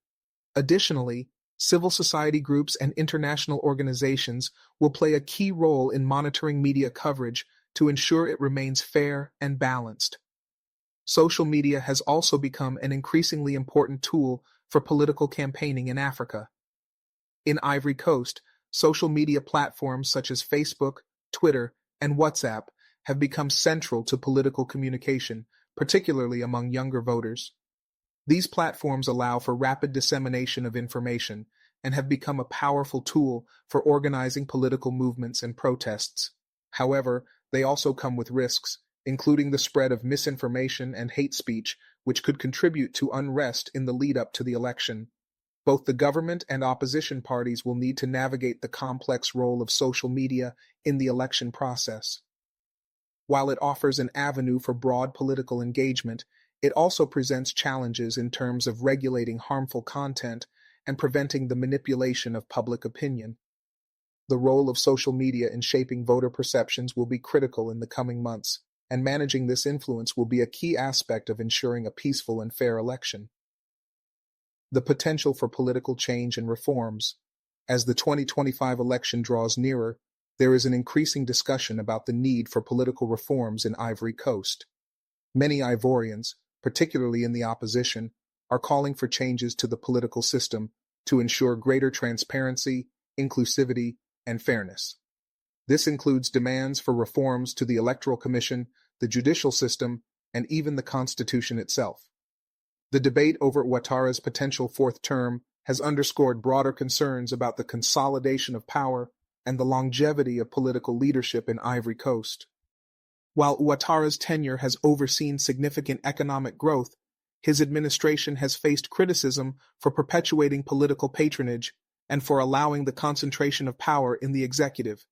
Additionally, civil society groups and international organizations will play a key role in monitoring media coverage to ensure it remains fair and balanced. Social media has also become an increasingly important tool for political campaigning in Africa. In Ivory Coast, social media platforms such as Facebook, Twitter, and WhatsApp have become central to political communication, particularly among younger voters. These platforms allow for rapid dissemination of information and have become a powerful tool for organizing political movements and protests. However, they also come with risks, including the spread of misinformation and hate speech, which could contribute to unrest in the lead-up to the election. Both the government and opposition parties will need to navigate the complex role of social media in the election process. While it offers an avenue for broad political engagement, it also presents challenges in terms of regulating harmful content and preventing the manipulation of public opinion. The role of social media in shaping voter perceptions will be critical in the coming months, and managing this influence will be a key aspect of ensuring a peaceful and fair election. The potential for political change and reforms. As the 2025 election draws nearer, there is an increasing discussion about the need for political reforms in Ivory Coast. Many Ivorians, particularly in the opposition, are calling for changes to the political system to ensure greater transparency, inclusivity, and fairness. This includes demands for reforms to the Electoral Commission, the judicial system, and even the Constitution itself. The debate over Ouattara's potential fourth term has underscored broader concerns about the consolidation of power and the longevity of political leadership in Ivory Coast. While Ouattara's tenure has overseen significant economic growth, his administration has faced criticism for perpetuating political patronage and for allowing the concentration of power in the executive.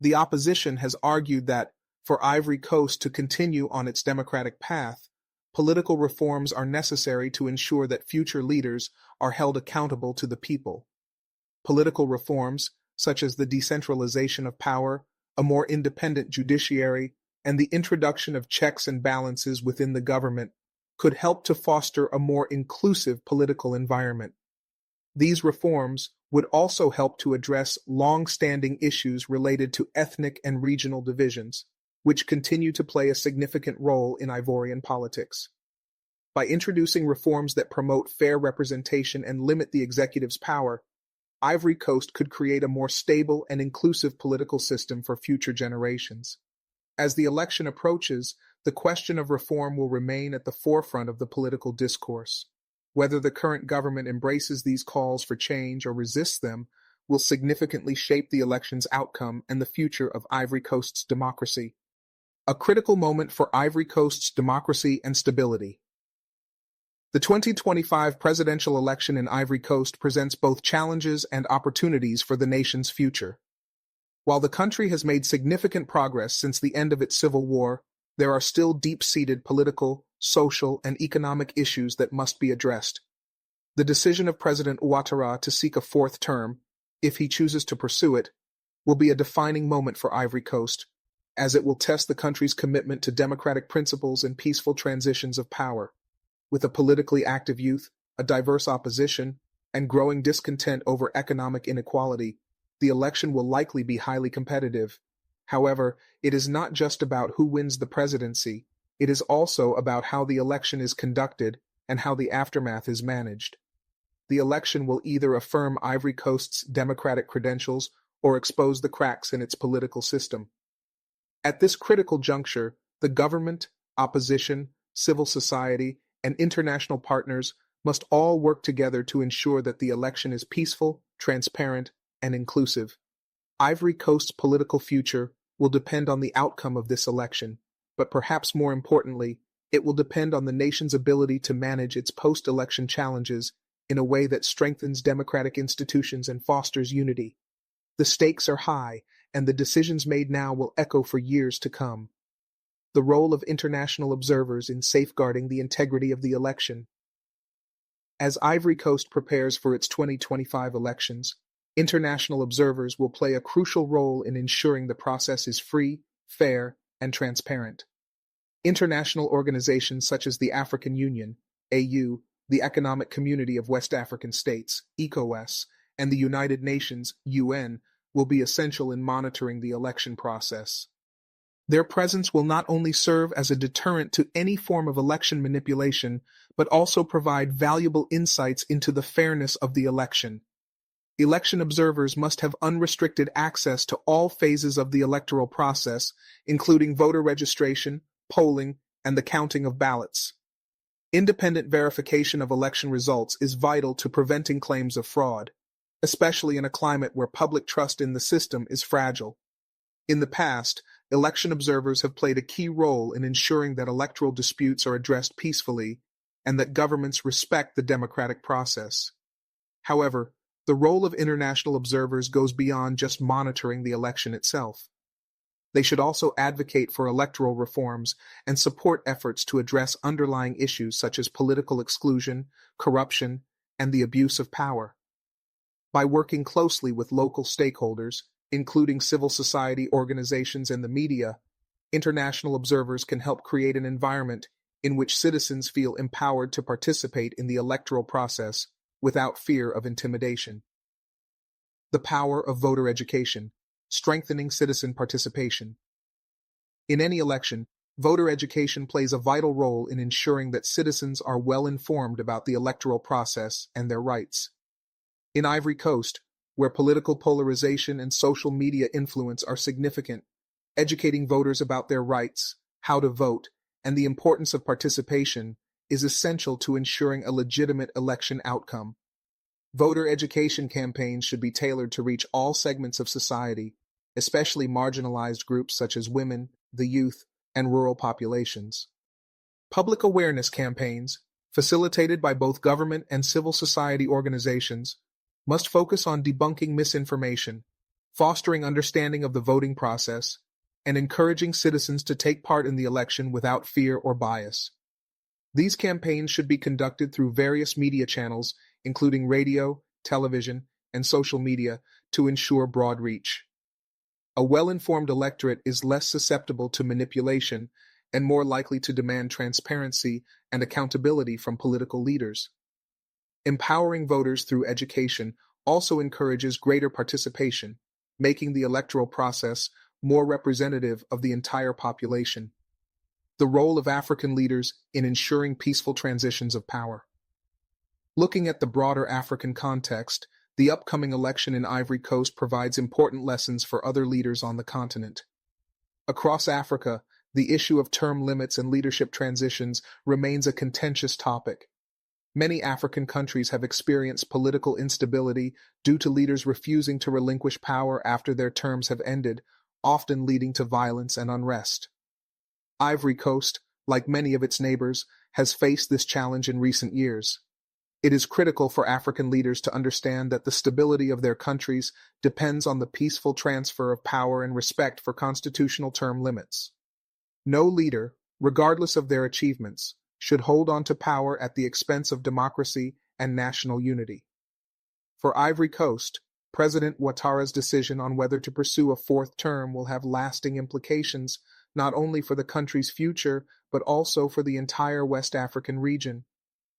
The opposition has argued that, for Ivory Coast to continue on its democratic path, political reforms are necessary to ensure that future leaders are held accountable to the people. Political reforms, such as the decentralization of power, a more independent judiciary, and the introduction of checks and balances within the government, could help to foster a more inclusive political environment. These reforms would also help to address long-standing issues related to ethnic and regional divisions, which continue to play a significant role in Ivorian politics. By introducing reforms that promote fair representation and limit the executive's power, Ivory Coast could create a more stable and inclusive political system for future generations. As the election approaches, the question of reform will remain at the forefront of the political discourse. Whether the current government embraces these calls for change or resists them will significantly shape the election's outcome and the future of Ivory Coast's democracy. A critical moment for Ivory Coast's democracy and stability. The 2025 presidential election in Ivory Coast presents both challenges and opportunities for the nation's future. While the country has made significant progress since the end of its civil war, there are still deep-seated political, social, and economic issues that must be addressed. The decision of President Ouattara to seek a fourth term, if he chooses to pursue it, will be a defining moment for Ivory Coast, as it will test the country's commitment to democratic principles and peaceful transitions of power. With a politically active youth, a diverse opposition, and growing discontent over economic inequality, the election will likely be highly competitive. However, it is not just about who wins the presidency, it is also about how the election is conducted and how the aftermath is managed. The election will either affirm Ivory Coast's democratic credentials or expose the cracks in its political system. At this critical juncture, the government, opposition, civil society, and international partners must all work together to ensure that the election is peaceful, transparent, and inclusive. Ivory Coast's political future will depend on the outcome of this election, but perhaps more importantly, it will depend on the nation's ability to manage its post-election challenges in a way that strengthens democratic institutions and fosters unity. The stakes are high, and the decisions made now will echo for years to come. The role of international observers in safeguarding the integrity of the election. As Ivory Coast prepares for its 2025 elections, international observers will play a crucial role in ensuring the process is free, fair, and transparent. International organizations such as the African Union, AU, the Economic Community of West African States, ECOWAS, and the United Nations, UN, will be essential in monitoring the election process. Their presence will not only serve as a deterrent to any form of election manipulation, but also provide valuable insights into the fairness of the election. Election observers must have unrestricted access to all phases of the electoral process, including voter registration, polling, and the counting of ballots. Independent verification of election results is vital to preventing claims of fraud, especially in a climate where public trust in the system is fragile. In the past, election observers have played a key role in ensuring that electoral disputes are addressed peacefully and that governments respect the democratic process. However, the role of international observers goes beyond just monitoring the election itself. They should also advocate for electoral reforms and support efforts to address underlying issues such as political exclusion, corruption, and the abuse of power. By working closely with local stakeholders, including civil society organizations and the media, international observers can help create an environment in which citizens feel empowered to participate in the electoral process without fear of intimidation. The power of voter education, strengthening citizen participation. In any election, voter education plays a vital role in ensuring that citizens are well informed about the electoral process and their rights. In Ivory Coast, where political polarization and social media influence are significant, educating voters about their rights, how to vote, and the importance of participation is essential to ensuring a legitimate election outcome. Voter education campaigns should be tailored to reach all segments of society, especially marginalized groups such as women, the youth, and rural populations. Public awareness campaigns, facilitated by both government and civil society organizations, must focus on debunking misinformation, fostering understanding of the voting process, and encouraging citizens to take part in the election without fear or bias. These campaigns should be conducted through various media channels, including radio, television, and social media, to ensure broad reach. A well-informed electorate is less susceptible to manipulation and more likely to demand transparency and accountability from political leaders. Empowering voters through education also encourages greater participation, making the electoral process more representative of the entire population. The role of African leaders in ensuring peaceful transitions of power. Looking at the broader African context, the upcoming election in Ivory Coast provides important lessons for other leaders on the continent. Across Africa, the issue of term limits and leadership transitions remains a contentious topic. Many African countries have experienced political instability due to leaders refusing to relinquish power after their terms have ended, often leading to violence and unrest. Ivory Coast, like many of its neighbors, has faced this challenge in recent years. It is critical for African leaders to understand that the stability of their countries depends on the peaceful transfer of power and respect for constitutional term limits. No leader, regardless of their achievements, should hold on to power at the expense of democracy and national unity. For Ivory Coast, President Ouattara's decision on whether to pursue a fourth term will have lasting implications not only for the country's future but also for the entire West African region.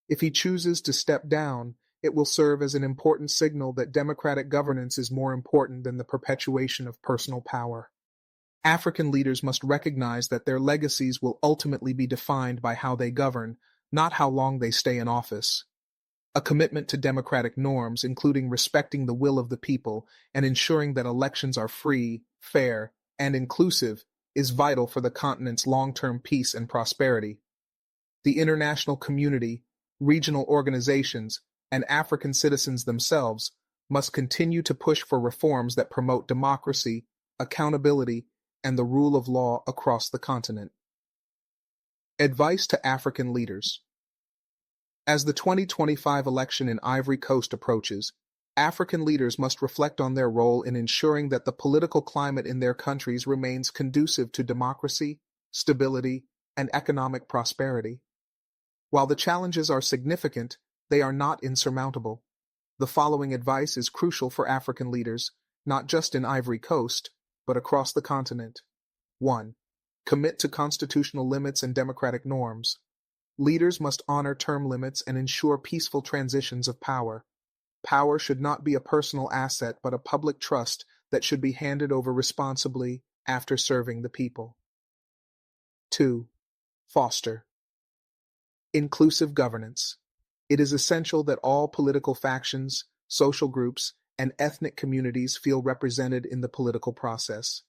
If he chooses to step down, it will serve as an important signal that democratic governance is more important than the perpetuation of personal power. African leaders must recognize that their legacies will ultimately be defined by how they govern, not how long they stay in office. A commitment to democratic norms, including respecting the will of the people and ensuring that elections are free, fair, and inclusive, is vital for the continent's long-term peace and prosperity. The international community, regional organizations, and African citizens themselves must continue to push for reforms that promote democracy, accountability, and the rule of law across the continent. Advice to African leaders. As the 2025 election in Ivory Coast approaches, African leaders must reflect on their role in ensuring that the political climate in their countries remains conducive to democracy, stability, and economic prosperity. While the challenges are significant, they are not insurmountable. The following advice is crucial for African leaders, not just in Ivory Coast, but across the continent. 1. Commit to constitutional limits and democratic norms. Leaders must honor term limits and ensure peaceful transitions of power. Power should not be a personal asset but a public trust that should be handed over responsibly after serving the people. 2. Foster inclusive governance. It is essential that all political factions, social groups, and ethnic communities feel represented in the political process.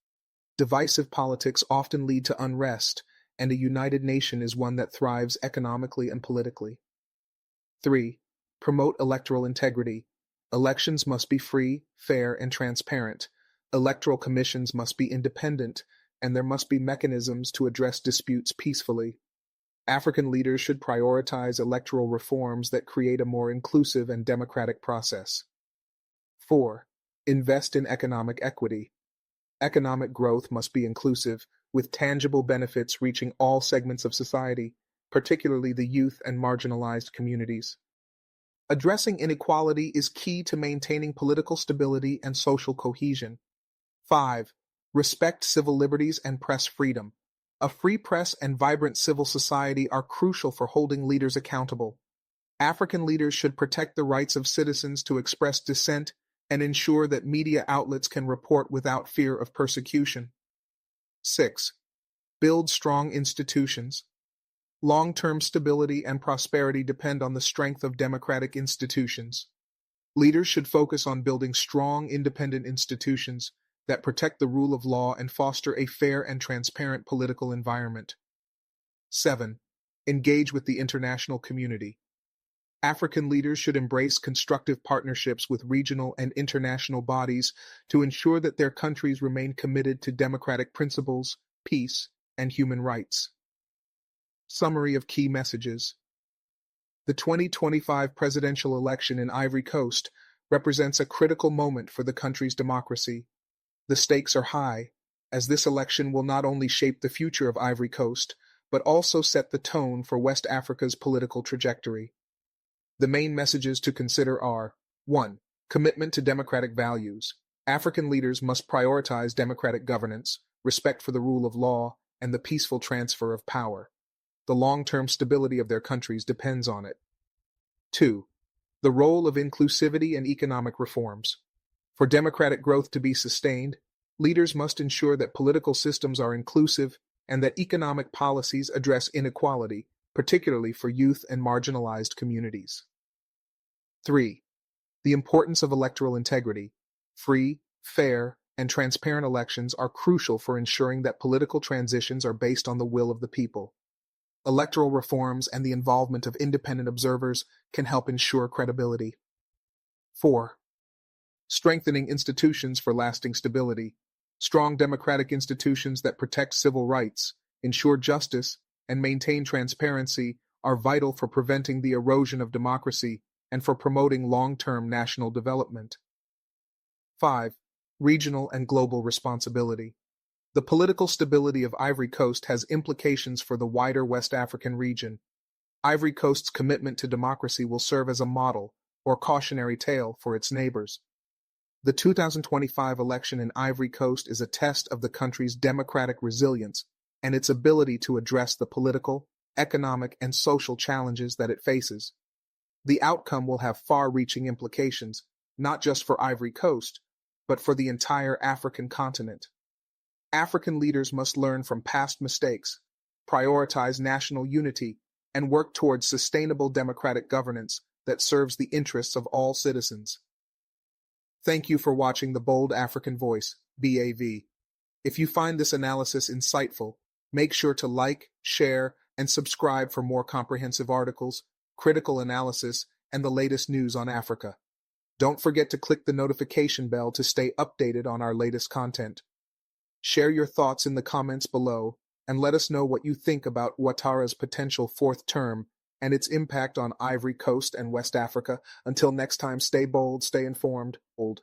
Divisive politics often lead to unrest, and a united nation is one that thrives economically and politically. 3. Promote electoral integrity. Elections must be free, fair, and transparent. Electoral commissions must be independent, and there must be mechanisms to address disputes peacefully. African leaders should prioritize electoral reforms that create a more inclusive and democratic process. 4. Invest in economic equity. Economic growth must be inclusive, with tangible benefits reaching all segments of society, particularly the youth and marginalized communities. Addressing inequality is key to maintaining political stability and social cohesion. 5. Respect civil liberties and press freedom. A free press and vibrant civil society are crucial for holding leaders accountable. African leaders should protect the rights of citizens to express dissent and ensure that media outlets can report without fear of persecution. 6. Build strong institutions. Long-term stability and prosperity depend on the strength of democratic institutions. Leaders should focus on building strong, independent institutions that protect the rule of law and foster a fair and transparent political environment. 7. Engage with the international community. African leaders should embrace constructive partnerships with regional and international bodies to ensure that their countries remain committed to democratic principles, peace, and human rights. Summary of key messages. The 2025 presidential election in Ivory Coast represents a critical moment for the country's democracy. The stakes are high, as this election will not only shape the future of Ivory Coast, but also set the tone for West Africa's political trajectory. The main messages to consider are: 1. Commitment to democratic values. African leaders must prioritize democratic governance, respect for the rule of law, and the peaceful transfer of power. The long-term stability of their countries depends on it. 2. The role of inclusivity and economic reforms. For democratic growth to be sustained, leaders must ensure that political systems are inclusive and that economic policies address inequality, particularly for youth and marginalized communities. 3. The importance of electoral integrity. Free, fair, and transparent elections are crucial for ensuring that political transitions are based on the will of the people. Electoral reforms and the involvement of independent observers can help ensure credibility. 4. Strengthening institutions for lasting stability. Strong democratic institutions that protect civil rights, ensure justice, and maintain transparency are vital for preventing the erosion of democracy and for promoting long-term national development. 5. Regional and global responsibility. The political stability of Ivory Coast has implications for the wider West African region. Ivory Coast's commitment to democracy will serve as a model or cautionary tale for its neighbors. The 2025 election in Ivory Coast is a test of the country's democratic resilience and its ability to address the political, economic, and social challenges that it faces. The outcome will have far-reaching implications, not just for Ivory Coast, but for the entire African continent. African leaders must learn from past mistakes, prioritize national unity, and work towards sustainable democratic governance that serves the interests of all citizens. Thank you for watching The Bold African Voice, BAV. If you find this analysis insightful, make sure to like, share, and subscribe for more comprehensive articles, critical analysis, and the latest news on Africa. Don't forget to click the notification bell to stay updated on our latest content. Share your thoughts in the comments below, and let us know what you think about Ouattara'S potential fourth term and its impact on Ivory Coast and West Africa. Until next time, stay bold, stay informed, bold.